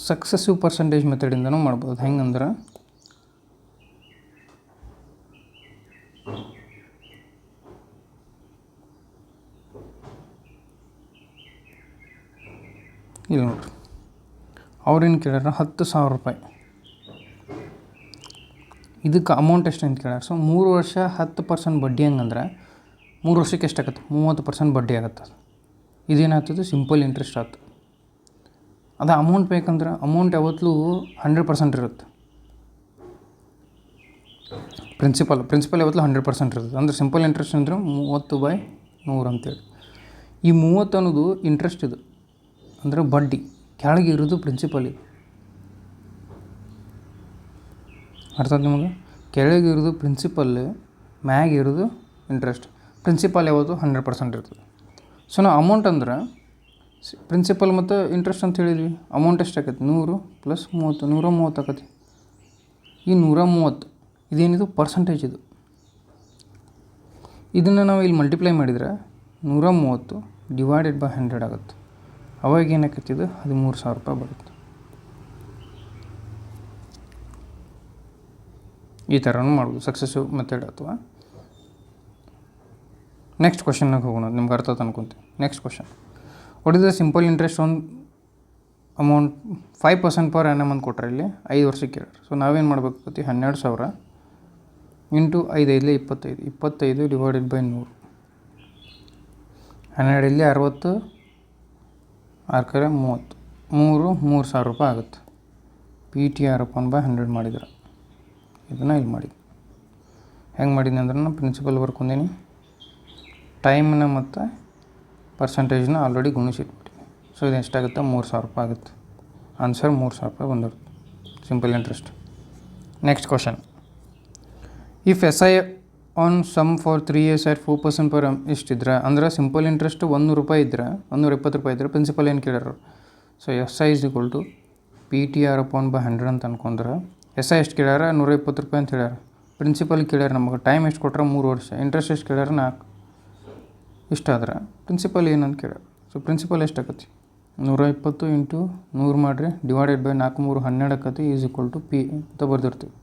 ಸಕ್ಸಸ್ಸಿವ್ ಪರ್ಸೆಂಟೇಜ್ ಮೆಥಡಿಂದನೂ ಮಾಡ್ಬೋದು. ಹೆಂಗಂದ್ರೆ ಇಲ್ಲಿ ನೋಡ್ರಿ, ಅವ್ರೇನು ಕೇಳ್ಯಾರ 10,000 ರೂಪಾಯಿ. ಇದಕ್ಕೆ ಅಮೌಂಟ್ ಎಷ್ಟು ಅಂತ ಕೇಳ್ಯಾರ. ಸೊ 3 ವರ್ಷ 10% ಬಡ್ಡಿ ಹಂಗಂದ್ರೆ 3 ವರ್ಷಕ್ಕೆ ಎಷ್ಟಾಗತ್ತೆ 30% ಬಡ್ಡಿ ಆಗುತ್ತೆ. ಇದೇನಾಗ್ತದೆ ಸಿಂಪಲ್ ಇಂಟ್ರೆಸ್ಟ್ ಆಯ್ತು. ಅದು ಅಮೌಂಟ್ ಬೇಕಂದ್ರೆ ಅಮೌಂಟ್ ಯಾವತ್ತೂ 100% ಇರುತ್ತೆ. ಪ್ರಿನ್ಸಿಪಲ್ ಯಾವತ್ತೂ 100% ಇರುತ್ತೆ. ಅಂದರೆ ಸಿಂಪಲ್ ಇಂಟ್ರೆಸ್ಟ್ ಅಂದರೆ 30/100 ಅಂತೇಳಿ. ಈ 30 ಅನ್ನೋದು ಇಂಟ್ರೆಸ್ಟ್ ಇದು ಅಂದರೆ ಬಡ್ಡಿ, ಕೆಳಗೆ ಇರೋದು ಪ್ರಿನ್ಸಿಪಲ್. ಇದು ಅರ್ಥ ನಿಮಗೆ? ಕೆಳಗೆ ಇರೋದು ಪ್ರಿನ್ಸಿಪಲ್, ಮ್ಯಾಗ ಇರೋದು ಇಂಟ್ರೆಸ್ಟ್. ಪ್ರಿನ್ಸಿಪಲ್ ಯಾವುದು 100% ಇರ್ತದೆ. ಸೊ ನಾವು ಅಮೌಂಟ್ ಅಂದ್ರೆ ಪ್ರಿನ್ಸಿಪಲ್ ಮತ್ತು ಇಂಟ್ರೆಸ್ಟ್ ಅಂತ ಹೇಳಿದ್ವಿ. ಅಮೌಂಟ್ ಎಷ್ಟು ಆಕೈತಿ 100 + 30 130 ಆಕತಿ. ಈ 130 ಇದೇನಿದು ಪರ್ಸಂಟೇಜ್. ಇದನ್ನು ನಾವು ಇಲ್ಲಿ ಮಲ್ಟಿಪ್ಲೈ ಮಾಡಿದರೆ 130 ಡಿವೈಡೆಡ್ ಬೈ 100 ಆಗುತ್ತೆ. ಅವಾಗ ಏನಾಕೈತಿ ಇದು 13,000 ರೂಪಾಯಿ ಬರುತ್ತೆ. ಈ ಥರನೂ ಮಾಡ್ಬೋದು ಸಕ್ಸಸ್ಸಿವ್ ಮೆಥಡ್. ಅಥವಾ ನೆಕ್ಸ್ಟ್ ಕ್ವಶನ್ನಾಗ ಹೋಗೋಣ. ನಿಮ್ಗೆ ಅರ್ಥ ಅನ್ಕೊಂತೀನಿ. Next question, what is the simple interest on amount 5% per annum ಅಂತ ಕೊಟ್ಟರೆ ಇಲ್ಲಿ 5 ವರ್ಷಕ್ಕೆ ಕೇಳ್ಯಾರ. ಸೊ ನಾವೇನು ಮಾಡ್ಬೇಕಾಗ್ತೈತಿ 12,000 ಇಂಟು 5 5 25 25 ಡಿವೈಡೆಡ್ ಬೈ 100. 12 ಇಲ್ಲಿ 60 6 30 3,000 ರೂಪಾಯಿ ಆಗುತ್ತೆ. PTR/100 ಮಾಡಿದ್ರೆ ಇದನ್ನು ಇಲ್ಲಿ ಮಾಡಿ. ಹೆಂಗೆ ಮಾಡಿದ್ನಿ ಅಂದ್ರೆ ನಾನು ಪ್ರಿನ್ಸಿಪಲ್ ಬರ್ಕೊಂಡೀನಿ, ಟೈಮ್ನ ಮತ್ತು ಪರ್ಸಂಟೇಜ್ನ ಆಲ್ರೆಡಿ ಗುಣಿಸಿಟ್ಬಿಟ್ಟಿನಿ. ಸೊ ಇದು ಎಷ್ಟಾಗುತ್ತೆ 3,000 ರೂಪಾಯಿ ಆಗುತ್ತೆ. ಆನ್ಸರ್ 3,000 ರೂಪಾಯಿ ಬಂದಿರುತ್ತೆ simple interest. Next question, if SI on sum for 3 years at 4% per ಇಷ್ಟಿದ್ರೆ ಅಂದ್ರೆ ಸಿಂಪಲ್ ಇಂಟ್ರೆಸ್ಟ್ 100 ರೂಪಾಯಿ ಇದ್ದರೆ 120 ರೂಪಾಯಿ ಇದ್ದರೆ ಪ್ರಿನ್ಸಿಪಲ್ ಏನು ಕೇಳ್ಯಾರ. ಸೊ SI = PTR/100 ಅಂತ ಅನ್ಕೊಂಡ್ರೆ SI ಎಷ್ಟು ಕೇಳ್ಯಾರ 120 ರೂಪಾಯಿ ಅಂತ ಹೇಳ್ಯಾರ. ಪ್ರಿನ್ಸಿಪಲ್ ಕೇಳ್ಯಾರ ನಮಗೆ. ಟೈಮ್ ಎಷ್ಟು ಕೊಟ್ರೆ 3 ವರ್ಷ. ಇಂಟ್ರೆಸ್ಟ್ ಎಷ್ಟು ಕೇಳ್ಯಾರ 4. ಇಷ್ಟಾದ್ರೆ ಪ್ರಿನ್ಸಿಪಲ್ ಏನಂತ ಕೇಳ್ಯಾರ. ಸೊ ಪ್ರಿನ್ಸಿಪಲ್ ಎಷ್ಟು ಆಕತಿ 120 ಇಂಟು 100 ಮಾಡಿರಿ ಡಿವೈಡೆಡ್ ಬೈ 4 3 12 ಆಕತಿ = P ಅಂತ ಬರ್ದಿರ್ತೀವಿ.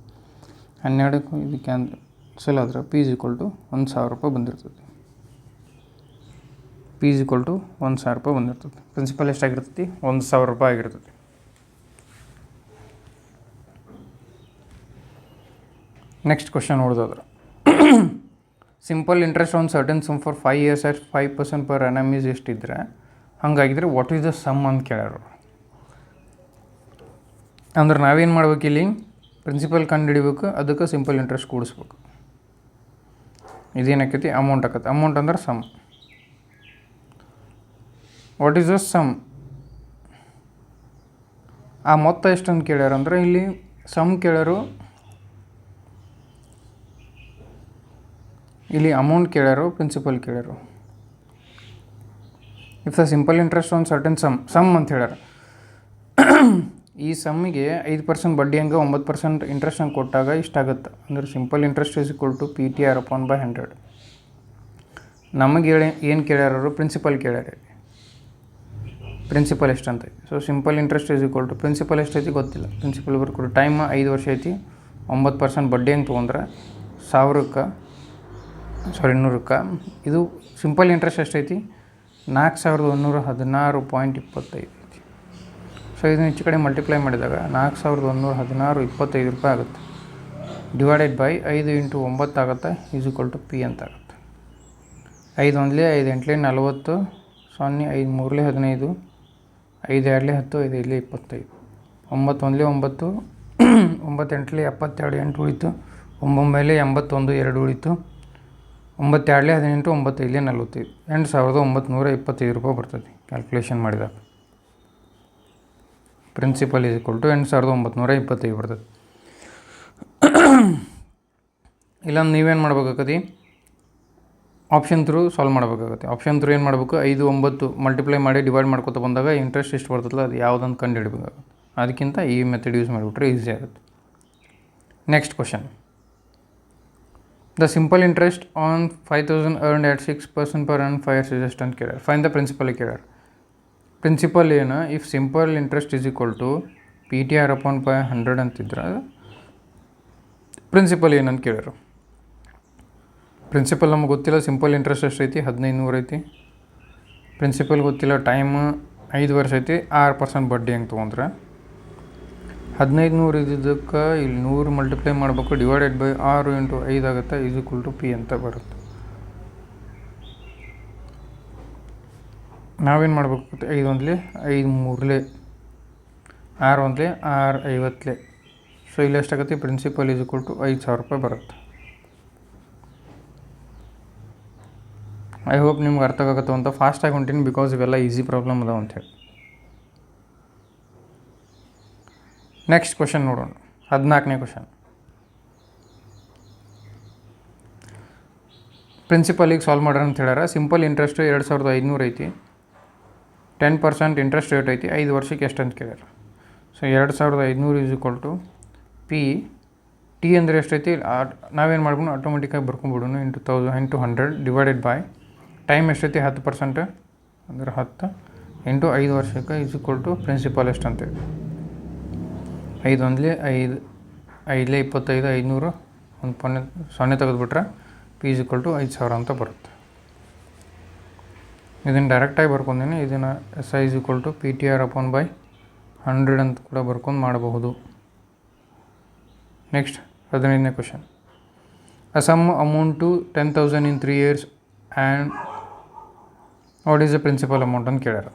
12 ಇದು ಕ್ಯಾನ್ಸಲ್ ಆದ್ರೆ P = 1,000 ರೂಪಾಯಿ ಬಂದಿರ್ತದೆ. P = 1,000 ರೂಪಾಯಿ ಬಂದಿರ್ತದೆ. ಪ್ರಿನ್ಸಿಪಲ್ ಎಷ್ಟಾಗಿರ್ತೈತಿ 1,000 ರೂಪಾಯಿ ಆಗಿರ್ತೈತಿ. ನೆಕ್ಸ್ಟ್ ಕ್ವಶನ್ ನೋಡೋದಾದ್ರೆ, simple interest on certain sum for 5 years at 5% per annum is ಎಷ್ಟಿದ್ರೆ ಹಂಗಾಗಿದ್ರೆ ವಾಟ್ ಈಸ್ ದ ಸಮ್ ಅಂತ ಕೇಳ್ಯಾರ. ಅಂದ್ರೆ ನಾವೇನು ಮಾಡ್ಬೇಕು ಇಲ್ಲಿ ಪ್ರಿನ್ಸಿಪಲ್ ಕಂಡು ಹಿಡಿಬೇಕು, ಅದಕ್ಕೆ ಸಿಂಪಲ್ ಇಂಟ್ರೆಸ್ಟ್ ಕೂಡಿಸ್ಬೇಕು. ಇದೇನಾಕೈತಿ ಅಮೌಂಟ್ ಆಕತಿ. ಅಮೌಂಟ್ ಅಂದ್ರೆ sum. What is the sum? ಆ ಮೊತ್ತ ಎಷ್ಟಂತ ಕೇಳ್ಯಾರ ಅಂದ್ರೆ ಇಲ್ಲಿ ಸಮ್ ಕೇಳ್ಯಾರು, ಇಲ್ಲಿ ಅಮೌಂಟ್ ಕೇಳ್ಯಾರು, ಪ್ರಿನ್ಸಿಪಲ್ ಕೇಳ್ಯಾರು. If the simple interest on certain sum ಅಂತ ಹೇಳ್ಯಾರ. ಈ ಸಮ್ಮಿಗೆ 5% ಬಡ್ಡಿ ಹಂಗೆ 9% ಇಂಟ್ರೆಸ್ಟ್ ಹಂಗೆ ಕೊಟ್ಟಾಗ ಇಷ್ಟಾಗುತ್ತೆ. ಅಂದ್ರೆ ಸಿಂಪಲ್ ಇಂಟ್ರೆಸ್ಟ್ = PTR/100. ನಮಗೆ ಏನು ಕೇಳ್ಯಾರು ಪ್ರಿನ್ಸಿಪಲ್ ಕೇಳ್ಯಾರ. ಪ್ರಿನ್ಸಿಪಲ್ ಎಷ್ಟಂತ. ಸೊ ಸಿಂಪಲ್ ಇಂಟ್ರೆಸ್ಟ್ = ಪ್ರಿನ್ಸಿಪಲ್ ಎಷ್ಟೈತಿ ಗೊತ್ತಿಲ್ಲ. ಪ್ರಿನ್ಸಿಪಲ್ ಬರ್ಕೊಡು. ಟೈಮ್ 5 ವರ್ಷ ಐತಿ. 9% ಬಡ್ಡಿ ಹಂಗೆ ತೊಗೊಂಡ್ರೆ 100ಕ್ಕೆ ಇದು ಸಿಂಪಲ್ ಇಂಟ್ರೆಸ್ಟ್ ಎಷ್ಟೈತಿ 4,116.25 ಐತಿ. ಸೊ ಇದನ್ನ ಹೆಚ್ಚು ಕಡೆ ಮಲ್ಟಿಪ್ಲೈ ಮಾಡಿದಾಗ 4,116.25 ರೂಪಾಯಿ ಆಗುತ್ತೆ. ಡಿವೈಡೆಡ್ ಬೈ 5 ಇಂಟು 9 ಆಗುತ್ತೆ = P ಅಂತ ಆಗುತ್ತೆ. 5 1 5 8 40 0 5 3 15 5 2 10 5 5 25 9 1 9 9 8 72 8 ಉಳಿತು. 9 81 2 ಉಳಿತು. 9 2 18 9 5 45 8,925 ರೂಪಾಯಿ ಬರ್ತದೆ ಕ್ಯಾಲ್ಕುಲೇಷನ್ ಮಾಡಿದಾಗ. ಪ್ರಿನ್ಸಿಪಲ್ ಈಸ್ ಈಕ್ವಲ್ ಟು 8,925 ಬರ್ತದೆ. ಇಲ್ಲ ನೀವೇನು ಮಾಡ್ಬೇಕಾಗತ್ತೆ, ಆಪ್ಷನ್ ಥ್ರೂ ಸಾಲ್ವ್ ಮಾಡಬೇಕಾಗತ್ತೆ. ಆಪ್ಷನ್ ಥ್ರೂ ಏನು ಮಾಡಬೇಕು, 5, 9 ಮಲ್ಟಿಪ್ಲೈ ಮಾಡಿ ಡಿವೈಡ್ ಮಾಡ್ಕೊತ ಬಂದಾಗ ಇಂಟ್ರೆಸ್ಟ್ ಎಷ್ಟು ಬರ್ತದಲ್ಲ ಅದು ಯಾವುದಂತ ಕಂಡು ಹಿಡಬೇಕಾಗುತ್ತೆ. ಅದಕ್ಕಿಂತ ಈ ಮೆಥಡ್ ಯೂಸ್ ಮಾಡಿಬಿಟ್ರೆ ಈಸಿ ಆಗುತ್ತೆ. Next question, the simple interest on 5,000 earned at 6% per annum 5 years is ಎಷ್ಟು ಅಂತ ಕೇಳ್ಯಾರ. ಫೈನ್ ದ ಪ್ರಿನ್ಸಿಪಲ್ ಕೇಳ್ಯಾರ. ಪ್ರಿನ್ಸಿಪಲ್ ಏನು, if simple interest is equal to PTR upon 100 ಅಂತಿದ್ರೆ ಪ್ರಿನ್ಸಿಪಲ್ ಏನಂತ ಕೇಳ್ಯಾರ. ಪ್ರಿನ್ಸಿಪಲ್ ನಮ್ಗೆ ಗೊತ್ತಿಲ್ಲ, ಸಿಂಪಲ್ ಇಂಟ್ರೆಸ್ಟ್ ಎಷ್ಟು ಐತಿ, 1,500 ಐತಿ. ಪ್ರಿನ್ಸಿಪಲ್ ಗೊತ್ತಿಲ್ಲ, ಟೈಮ್ 5 ವರ್ಷ ಐತಿ, 6% ಬಡ್ಡಿ ಹೆಂಗೆ ತೊಗೊಂಡ್ರೆ 1,500 ಇದ್ದಿದ್ದಕ್ಕೆ ಇಲ್ಲಿ 100 ಮಲ್ಟಿಪ್ಲೈ ಮಾಡಬೇಕು, ಡಿವೈಡೆಡ್ ಬೈ 6 × 5 ಆಗುತ್ತೆ, ಈಸ್ ಈಕ್ವಲ್ ಟು P ಅಂತ ಬರುತ್ತೆ. ನಾವೇನು ಮಾಡ್ಬೇಕಾಗುತ್ತೆ, 5 1 5 3 6 1 6 50. ಸೊ ಇಲ್ಲಿ ಎಷ್ಟಾಗುತ್ತೆ, ಪ್ರಿನ್ಸಿಪಲ್ ಈಸ್ ಈಕ್ವಲ್ ಟು 5,000 ರೂಪಾಯಿ ಬರುತ್ತೆ. ಐ ಹೋಪ್ ನಿಮ್ಗೆ ಅರ್ಥ ಆಗುತ್ತೋ ಅಂತ ಫಾಸ್ಟಾಗಿ ಹೊಂಟೀನಿ, ಬಿಕಾಸ್ ಇವೆಲ್ಲ ಈಸಿ ಪ್ರಾಬ್ಲಮ್ ಅದಾವ ಅಂಥೇಳಿ. ನೆಕ್ಸ್ಟ್ ಕ್ವಶನ್ ನೋಡೋಣ, 14ನೇ ಕ್ವಶನ್. ಪ್ರಿನ್ಸಿಪಲಿಗೆ ಸಾಲ್ವ್ ಮಾಡೋಣ ಅಂತ ಹೇಳ್ಯಾರ. ಸಿಂಪಲ್ ಇಂಟ್ರೆಸ್ಟ್ 2,500 ಐತಿ, 10% ಇಂಟ್ರೆಸ್ಟ್ ರೇಟ್ ಐತಿ, 5 ವರ್ಷಕ್ಕೆ ಎಷ್ಟು ಅಂತ ಕೇಳ್ಯಾರ. So 2,500 is equal to P, T ಅಂದರೆ ಎಷ್ಟೈತಿ, ನಾವೇನು ಮಾಡ್ಬೋದು, ಆಟೋಮೆಟಿಕ್ಕಾಗಿ ಬರ್ಕೊಂಡ್ಬಿಡೋಣ, ಇಂಟು 100 ಡಿವೈಡೆಡ್ ಬೈ ಟೈಮ್ ಎಷ್ಟೈತಿ 10%, ಅಂದರೆ 10 ಇಂಟು 5 ವರ್ಷಕ್ಕೆ ಈಸ್ ಈಕ್ವಲ್ ಟು ಪ್ರಿನ್ಸಿಪಲ್ ಎಷ್ಟು ಅಂತೇಳಿ. 5 1 5 5 25 500 ಒಂದು 0 ತೆಗೆದುಬಿಟ್ರೆ P ಈಸ್ ಈಕ್ವಲ್ ಟು 5,000 ಅಂತ ಬರುತ್ತೆ. ಇದನ್ನು ಡೈರೆಕ್ಟಾಗಿ ಬರ್ಕೊಂಡೀನಿ. ಇದನ್ನು SI is equal to PTR upon by 100 ಅಂತ ಕೂಡ ಬರ್ಕೊಂಡು ಮಾಡಬಹುದು. ನೆಕ್ಸ್ಟ್ 15ನೇ question, a sum amount to 10,000 in 3 years and what is the principal amount ಅಂತ ಕೇಳ್ಯಾರ.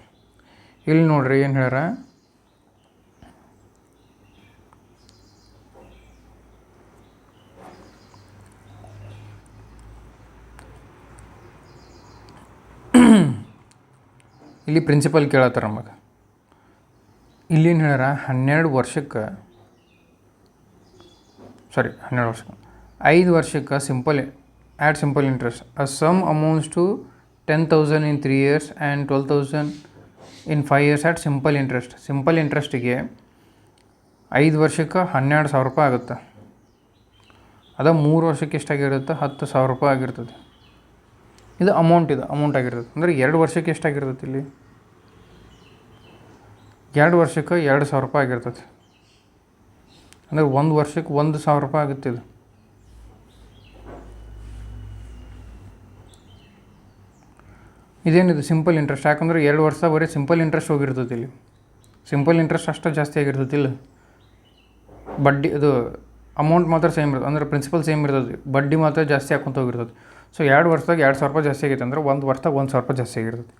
ಇಲ್ಲಿ ನೋಡ್ರಿ ಏನು ಹೇಳ್ಯಾರ, ಇಲ್ಲಿ ಪ್ರಿನ್ಸಿಪಲ್ ಕೇಳತ್ತಾರ ನಮಗೆ. ಇಲ್ಲೇನು ಹೇಳ್ಯಾರ, 12 ವರ್ಷಕ್ಕೆ 5 ವರ್ಷಕ್ಕೆ simple interest a sum amounts to 10,000 in 3 years and 12,000 in 5 years at simple interest. ಸಿಂಪಲ್ ಇಂಟ್ರೆಸ್ಟಿಗೆ 5 ವರ್ಷಕ್ಕೆ 12,000 ರೂಪಾಯಿ ಆಗುತ್ತೆ. ಅದು 3 ವರ್ಷಕ್ಕೆ ಎಷ್ಟಾಗಿರುತ್ತೆ, 10,000 ರೂಪಾಯಿ ಆಗಿರ್ತದೆ. ಇದು ಅಮೌಂಟ್ ಆಗಿರ್ತದೆ. ಅಂದರೆ 2 ವರ್ಷಕ್ಕೆ ಎಷ್ಟಾಗಿರ್ತದೆ, ಇಲ್ಲಿ 2 ವರ್ಷಕ್ಕೆ 2,000 ರೂಪಾಯಿ ಆಗಿರ್ತದೆ. ಅಂದರೆ 1 ವರ್ಷಕ್ಕೆ 1,000 ರೂಪಾಯಿ ಆಗುತ್ತೆ. ಇದು ಇದೇನಿದು ಸಿಂಪಲ್ ಇಂಟ್ರೆಸ್ಟ್. ಯಾಕಂದರೆ 2 ವರ್ಷ ಬರೀ ಸಿಂಪಲ್ ಇಂಟ್ರೆಸ್ಟ್ ಹೋಗಿರ್ತದೆ. ಇಲ್ಲಿ ಸಿಂಪಲ್ ಇಂಟ್ರೆಸ್ಟ್ ಅಷ್ಟು ಜಾಸ್ತಿ ಆಗಿರ್ತದೆ. ಇಲ್ಲ ಬಡ್ಡಿ ಅದು ಅಮೌಂಟ್ ಮಾತ್ರ ಸೇಮ್ ಇರ್ತದೆ, ಅಂದರೆ ಪ್ರಿನ್ಸಿಪಲ್ ಸೇಮ್ ಇರ್ತದೆ, ಬಡ್ಡಿ ಮಾತ್ರ ಜಾಸ್ತಿ ಹಾಕೊಂತ ಹೋಗಿರ್ತದೆ. ಸೊ 2 ವರ್ಷದಾಗ 2,000 ರೂಪಾಯಿ ಜಾಸ್ತಿ ಆಗೈತೆ ಅಂದರೆ 1 ವರ್ಷದಾಗ 1,000 ರೂಪಾಯಿ ಜಾಸ್ತಿ ಆಗಿರ್ತದೆ.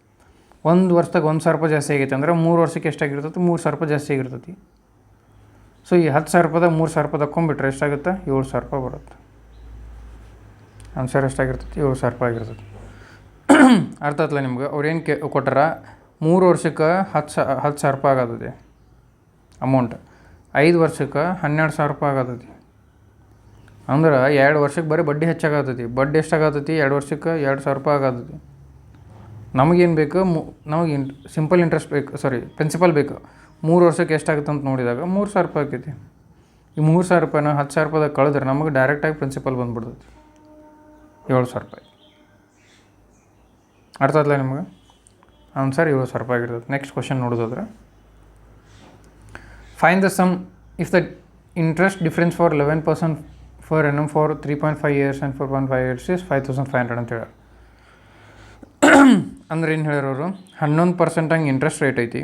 1 ವರ್ಷದಾಗ 1,000 ರೂಪಾಯಿ ಜಾಸ್ತಿ ಆಗೈತೆ ಅಂದರೆ 3 ವರ್ಷಕ್ಕೆ ಎಷ್ಟಾಗಿರ್ತದೆ, 3,000 ರೂಪಾಯಿ ಜಾಸ್ತಿ ಆಗಿರ್ತೈತಿ. ಸೊ ಈ 10,000 ರೂಪಾಯಿದಾಗ 3,000 ರೂಪಾಯಿ ತಗೊಂಡ್ಬಿಟ್ರೆ ಎಷ್ಟಾಗುತ್ತೆ, 7,000 ರೂಪಾಯಿ ಬರುತ್ತೆ. ಆನ್ಸರ್ ಎಷ್ಟಾಗಿರ್ತೈತಿ, 7,000 ರೂಪಾಯಿ ಆಗಿರ್ತೈತಿ. ಅರ್ಥ ಆಯ್ತಲ್ಲ ನಿಮ್ಗೆ. ಅವ್ರೇನು ಕೊಟ್ಟಾರ, 3 ವರ್ಷಕ್ಕೆ 10,000 ರೂಪಾಯಿ ಆಗತೈತಿ ಅಮೌಂಟ್, 5 ವರ್ಷಕ್ಕೆ 12,000 ರೂಪಾಯಿ ಆಗತೈತಿ. ಅಂದ್ರೆ 2 ವರ್ಷಕ್ಕೆ ಬರೀ ಬಡ್ಡಿ ಹೆಚ್ಚಾಗತೈತಿ. ಬಡ್ಡಿ ಎಷ್ಟಾಗತೈತಿ, 2 ವರ್ಷಕ್ಕೆ 2,000 ರೂಪಾಯಿ ಆಗತೈತಿ. ನಮಗೇನು ಬೇಕು, ನಮಗೆ ಸಿಂಪಲ್ ಇಂಟ್ರೆಸ್ಟ್ ಬೇಕು, ಪ್ರಿನ್ಸಿಪಲ್ ಬೇಕು. 3 ವರ್ಷಕ್ಕೆ ಎಷ್ಟಾಗುತ್ತೆ ಅಂತ ನೋಡಿದಾಗ 3,000 ರೂಪಾಯಿ ಆಗ್ತೈತಿ. ಈ 3,000 ರೂಪಾಯಿನ 10,000 ರೂಪಾಯಿದಾಗ ಕಳೆದ್ರೆ ನಮಗೆ ಡೈರೆಕ್ಟಾಗಿ ಪ್ರಿನ್ಸಿಪಲ್ ಬಂದುಬಿಡ್ತೈತಿ 7,000 ರೂಪಾಯಿ. ಅರ್ಥ ಆಯ್ತಲ್ಲ ನಿಮ್ಗೆ. ಆನ್ಸರ್ 7,000 ರೂಪಾಯಿ ಆಗಿರ್ತದೆ. ನೆಕ್ಸ್ಟ್ ಕ್ವಶನ್ ನೋಡೋದಾದ್ರೆ, find the sum if the interest difference for 11% for annum for 3.5 years and 4.5 years is 5,500 ಅಂತ ಹೇಳ್ಯಾರ. ಅಂದ್ರೆ ಏನು ಹೇಳ್ಯಾರವರು, 11% ಹಂಗೆ ಇಂಟ್ರೆಸ್ಟ್ ರೇಟ್ ಐತಿ,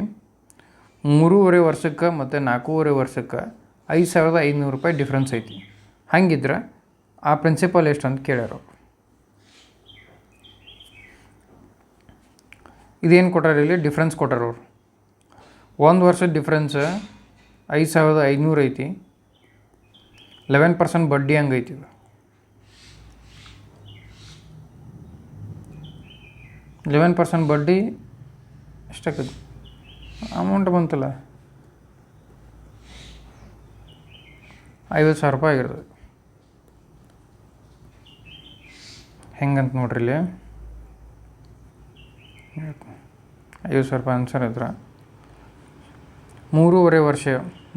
3.5 ವರ್ಷಕ್ಕೆ ಮತ್ತು 4.5 ವರ್ಷಕ್ಕೆ 5,500 ರೂಪಾಯಿ ಡಿಫ್ರೆನ್ಸ್ ಐತಿ. ಹಂಗಿದ್ರೆ ಆ ಪ್ರಿನ್ಸಿಪಲ್ ಎಷ್ಟು ಅಂತ ಕೇಳ್ಯಾರ. ಇದೇನು ಕೊಟ್ಟಾರ, ಇಲ್ಲಿ ಡಿಫ್ರೆನ್ಸ್ ಕೊಟ್ಟಾರ ಅವರು. 1 ವರ್ಷದ ಡಿಫ್ರೆನ್ಸ್ 5,500 ಐತಿ, 11% ಬಡ್ಡಿ ಹಂಗೈತಿ. 11% ಬಡ್ಡಿ ಎಷ್ಟಾಗ್ತದೆ, ಅಮೌಂಟ್ ಬಂತಲ್ಲ 50,000 ಆಗಿರ್ತದೆ. ಹೆಂಗಂತ ನೋಡ್ರಿ ಇಲ್ಲಿ 50,000 ಆನ್ಸರ್ ಇದ್ರೆ 3.5 ವರ್ಷ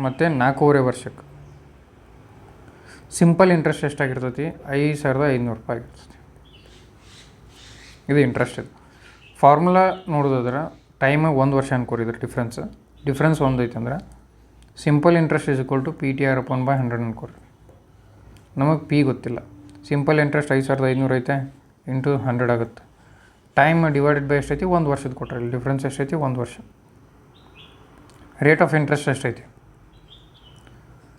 ಮತ್ತು 4.5 ವರ್ಷಕ್ಕೆ ಸಿಂಪಲ್ ಇಂಟ್ರೆಸ್ಟ್ ಎಷ್ಟಾಗಿರ್ತೈತಿ? 5,500 ಆಗಿರ್ತೈತಿ. ಇದು ಇಂಟ್ರೆಸ್ಟ್. ಇದು ಫಾರ್ಮುಲಾ ನೋಡೋದಾದ್ರೆ ಟೈಮ್ 1 ವರ್ಷ ಅನ್ಕೋರಿದ್ರೆ ಡಿಫ್ರೆನ್ಸ್ ಒಂದು ಐತೆ ಅಂದ್ರೆ simple interest is equal to PTR/100 ಅನ್ಕೋರಿ. ನಮಗೆ ಪಿ ಗೊತ್ತಿಲ್ಲ. ಸಿಂಪಲ್ ಇಂಟ್ರೆಸ್ಟ್ 5,500 ಐತೆ ಇಂಟು 100 ಆಗುತ್ತೆ. ಟೈಮ್ ಡಿವೈಡೆಡ್ ಬೈ ಎಷ್ಟೈತಿ? 1 ವರ್ಷದ ಕೊಟ್ಟರೆ ಇಲ್ಲಿ ಡಿಫ್ರೆನ್ಸ್ ಎಷ್ಟೈತಿ? 1 ವರ್ಷ. ರೇಟ್ ಆಫ್ ಇಂಟ್ರೆಸ್ಟ್ ಎಷ್ಟೈತಿ?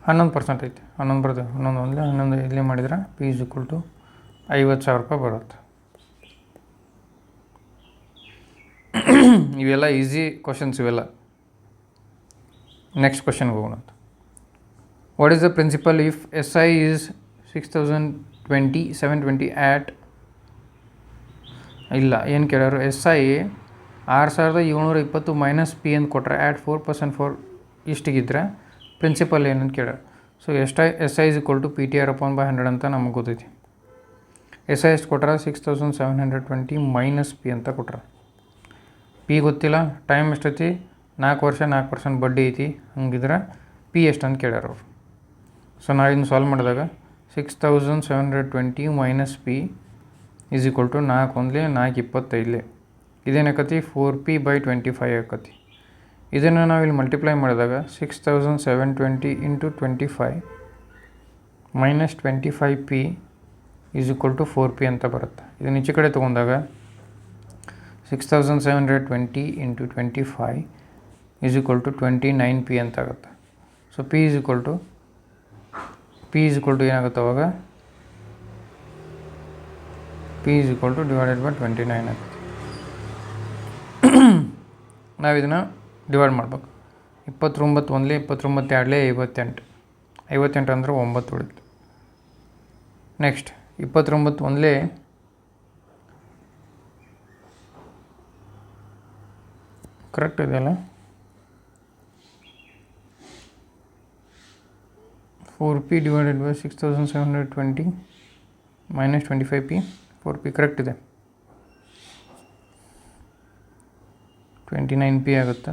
11% ಐತಿ. 11 ಬರ್ತದೆ. 11 ಇಲ್ಲಿ ಮಾಡಿದ್ರೆ ಪಿ ಇಸ್ ಈಕ್ವಲ್ ಟು 50,000 ಬರುತ್ತೆ. ಇವೆಲ್ಲ ಈಸಿ ಕ್ವಶನ್ಸ್ ಇವೆಲ್ಲ. ನೆಕ್ಸ್ಟ್ ಕ್ವಶನ್ಗೆ ಹೋಗೋಣ. What is the principal if SI is 6,720 at ಇಲ್ಲ ಏನು ಕೇಳೋರು? SI 6,720 ಮೈನಸ್ ಪಿ ಅಂತ ಕೊಟ್ಟರೆ ಆ್ಯಟ್ 4% ಫಾರ್ ಇಷ್ಟಿಗಿದ್ರೆ ಪ್ರಿನ್ಸಿಪಲ್ ಏನಂತ ಕೇಳೋರು. So SI is equal to PTR/100 ಅಂತ ನಮಗೆ ಗೊತ್ತೈತಿ. SI ಎಷ್ಟು ಕೊಟ್ರೆ 6,720 ಮೈನಸ್ ಪಿ ಅಂತ ಕೊಟ್ರೆ. ಪಿ ಗೊತ್ತಿಲ್ಲ. ಟೈಮ್ ಎಷ್ಟೈತಿ? 4 ವರ್ಷ, 4% ಬಡ್ಡಿ ಐತಿ. ಹಂಗಿದ್ರೆ ಪಿ ಎಷ್ಟು ಅಂತ ಕೇಳ್ಯಾರ ಅವರು. ಸೊ ನಾವು ಇದನ್ನು ಸಾಲ್ವ್ ಮಾಡಿದಾಗ 6,720 minus P is equal to 4 1 4 25. ಇದೇನಾಕತಿ? 4p/25 ಆಕತಿ. ಇದನ್ನು ನಾವು ಇಲ್ಲಿ ಮಲ್ಟಿಪ್ಲೈ ಮಾಡಿದಾಗ 6,720 into 25 minus 25p is equal to 4p ಅಂತ ಬರುತ್ತೆ. ಇದನ್ನು ಈಚೆ ಕಡೆ ತೊಗೊಂಡಾಗ 6,720 into 25 is equal to 29p ಅಂತ ಆಗುತ್ತೆ. So P is equal to ಏನಾಗುತ್ತೆ ಅವಾಗ? P is equal to divided by 29 ಆಗುತ್ತೆ. ನಾವು ಇದನ್ನು ಡಿವೈಡ್ ಮಾಡ್ಬೇಕು. 29 1 29 2 58. 58 ಅಂದರೆ 9 ಉಳಿತು. ನೆಕ್ಸ್ಟ್ 29 1 ಕರೆಕ್ಟ್ ಇದೆಯಲ್ಲ? 4p divided by 6,720 minus 25p 4p correct ಇದೆ. 29p ಆಗುತ್ತೆ.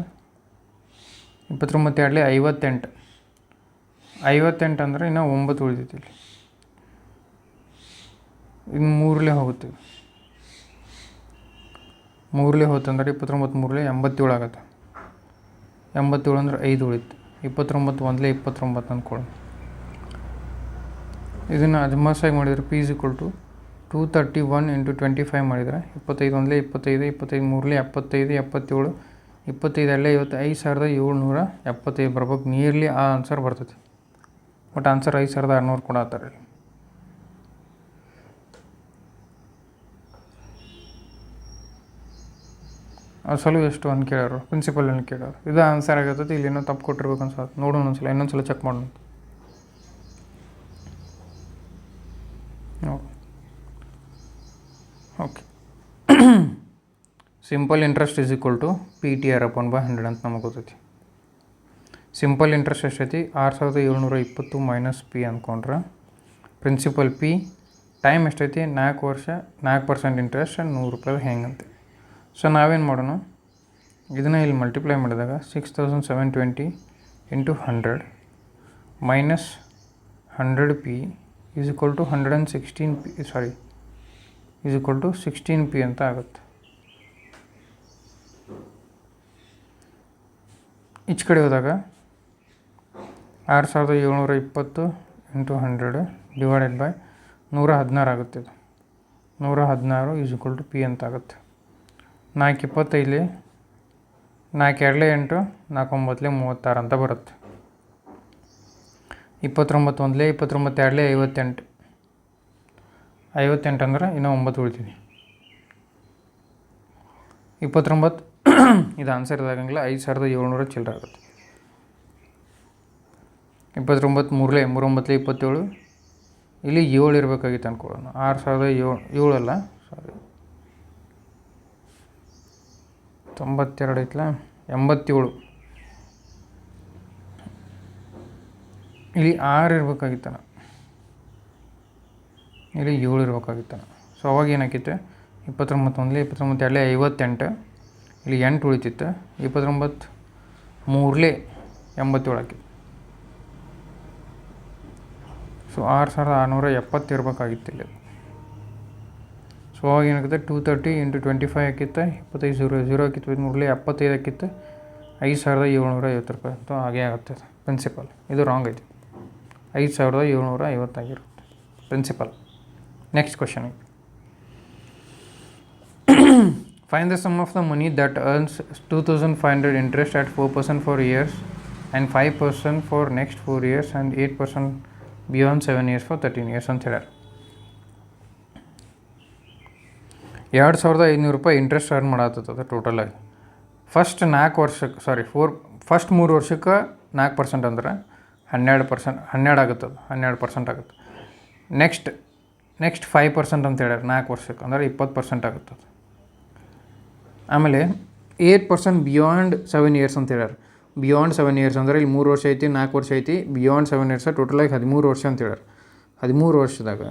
29 2 58. 58 ಅಂದರೆ ಇನ್ನು 9 ಉಳಿದೈತಿ. ಇಲ್ಲಿ ಇನ್ನು 3 ಹೋಗುತ್ತೆ. 3 ಹೋತಂದ್ರೆ 29 3 87 ಆಗುತ್ತೆ. 87 ಅಂದರೆ 5 ಉಳಿತು. 29 1 29 ಅಂದ್ಕೊಳ್ಳಿ. ಇದನ್ನು ಅಜಮಾಸಾಗಿ ಮಾಡಿದರೆ P is equal to 231 into 25 ಮಾಡಿದರೆ 25 1 25 25 3 75 77 25 2 5,775 ಬರ್ಬೇಕು. ನಿಯರ್ಲಿ ಆ ಆನ್ಸರ್ ಬರ್ತೈತಿ. ಬಟ್ ಆನ್ಸರ್ 5,600 ಕೊಡತ್ತಾರೆ. ಸಲ ಎಷ್ಟು ಅಂತ ಕೇಳೋರು? ಪ್ರಿನ್ಸಿಪಲ್ ಏನು ಕೇಳೋರು? ಇದು ಆನ್ಸರ್ ಆಗತ್ತೈತಿ. ಇಲ್ಲಿ ಏನೋ ತಪ್ಪು ಕೊಟ್ಟಿರ್ಬೇಕು ಅನ್ಸತ್ತೆ. ನೋಡೋಣ ಇನ್ನೊಂದ್ಸಲ ಚೆಕ್ ಮಾಡೋಣ. Okay. Simple interest is equal to PTR/100 ಅಂತ ನಮಗೆ ಗೊತ್ತೈತಿ. ಸಿಂಪಲ್ ಇಂಟ್ರೆಸ್ಟ್ ಎಷ್ಟೈತಿ? 6,720 ಮೈನಸ್ ಪಿ ಅಂದ್ಕೊಂಡ್ರೆ ಪ್ರಿನ್ಸಿಪಲ್ ಪಿ ಟೈಮ್ ಎಷ್ಟೈತಿ? 4 ವರ್ಷ, 4% ಇಂಟ್ರೆಸ್ಟ್, 100 ರೂಪಾಯಿ ಹೆಂಗಂತೆ. ಸೊ ನಾವೇನು ಮಾಡೋಣ? ಇದನ್ನು ಇಲ್ಲಿ ಮಲ್ಟಿಪ್ಲೈ ಮಾಡಿದಾಗ 6,720 into 100 minus 100p is equal to 116p is equal to 16p ಅಂತ ಆಗುತ್ತೆ. ಈಚ್ ಕಡೆ ಹೋದಾಗ 6,720 ಇಂಟು 100 ಡಿವೈಡೆಡ್ ಬೈ 116 ಆಗುತ್ತೆ. ಇದು 116 ಈಸ್ ಈಕ್ವಲ್ ಟು ಪಿ ಅಂತ ಆಗುತ್ತೆ. 4 25 4 2 8 4 9 36 ಅಂತ ಬರುತ್ತೆ. 29 1 29 2 58. 58 ಅಂದರೆ ಇನ್ನೂ 9 ಉಳಿತೀವಿ. 29 ಇದು ಆನ್ಸರ್ ಇದಾಗಂಗಿಲ್ಲ. 5,700 ಚಿಲ್ಲರೆ ಆಗುತ್ತೆ. 29 3 3 27 ಇಲ್ಲಿ 7 ಇರಬೇಕಾಗಿತ್ತು ಅಂದ್ಕೊಳ್ಳೋಣ. 6,700 ಅಲ್ಲ, ಸಾರಿ 92 ಐತಲ್ಲ, 87. ಇಲ್ಲಿ 6 ಇರ್ಬೇಕಾಗಿತ್ತನ, ಇಲ್ಲಿ 7 ಇರ್ಬೇಕಾಗಿತ್ತನ. ಸೊ ಅವಾಗ ಏನಾಕಿತ್ತು 29 1 29 2 58, ಇಲ್ಲಿ 8 ಉಳಿತಿತ್ತು. 29 3 87 ಆಕಿತ್ತು. ಸೊ 6670 ಇರಬೇಕಾಗಿತ್ತು ಇಲ್ಲಿ. ಸೊ ಅವಾಗ ಏನಾಗುತ್ತೆ 230 × 25 ಆಕಿತ್ತು, 25 0 ಆಕಿತ್ತು, 3 75 ಆಕಿತ್ತು, 5750 ರೂಪಾಯಿ ಅಂತ ಹಾಗೆ ಆಗುತ್ತೆ ಪ್ರಿನ್ಸಿಪಲ್. ಇದು ರಾಂಗ್ ಐತಿ. 5750 ಆಗಿರುತ್ತೆ principal. Next question. Find the sum of the money that earns 2500 interest at 4% for years and 5% for next 4 years and 8% beyond 7 years for 13 years ಅಂತ ಹೇಳ್ಯಾರ. 2500 ರೂಪಾಯಿ ಇಂಟ್ರೆಸ್ಟ್ ಅರ್ನ್ ಮಾಡತ್ತದ ಟೋಟಲಾಗಿ. ಫಸ್ಟ್ 3 ವರ್ಷಕ್ಕೆ 4% ಅಂದ್ರೆ 12% ಆಗುತ್ತದೆ, 12% ಆಗುತ್ತೆ. ನೆಕ್ಸ್ಟ್ 5% ಅಂತ ಹೇಳ್ಯಾರ 4 ವರ್ಷಕ್ಕೆ, ಅಂದ್ರೆ 20% ಆಗುತ್ತದೆ. ಆಮೇಲೆ 8% ಬಿಯಾಂಡ್ 7 ಇಯರ್ಸ್ ಅಂತ ಹೇಳ್ಯಾರ. ಬಿಯಾಂಡ್ 7 ಇಯರ್ಸ್ ಅಂದರೆ ಇಲ್ಲಿ 3 ವರ್ಷ ಐತಿ, 4 ವರ್ಷ ಐತಿ, ಬಿಯಾಂಡ್ 7 ಇಯರ್ಸ್ ಟೋಟಲಾಗಿ 13 ವರ್ಷ ಅಂತ ಹೇಳ್ಯಾರ. 13 ವರ್ಷದಾಗ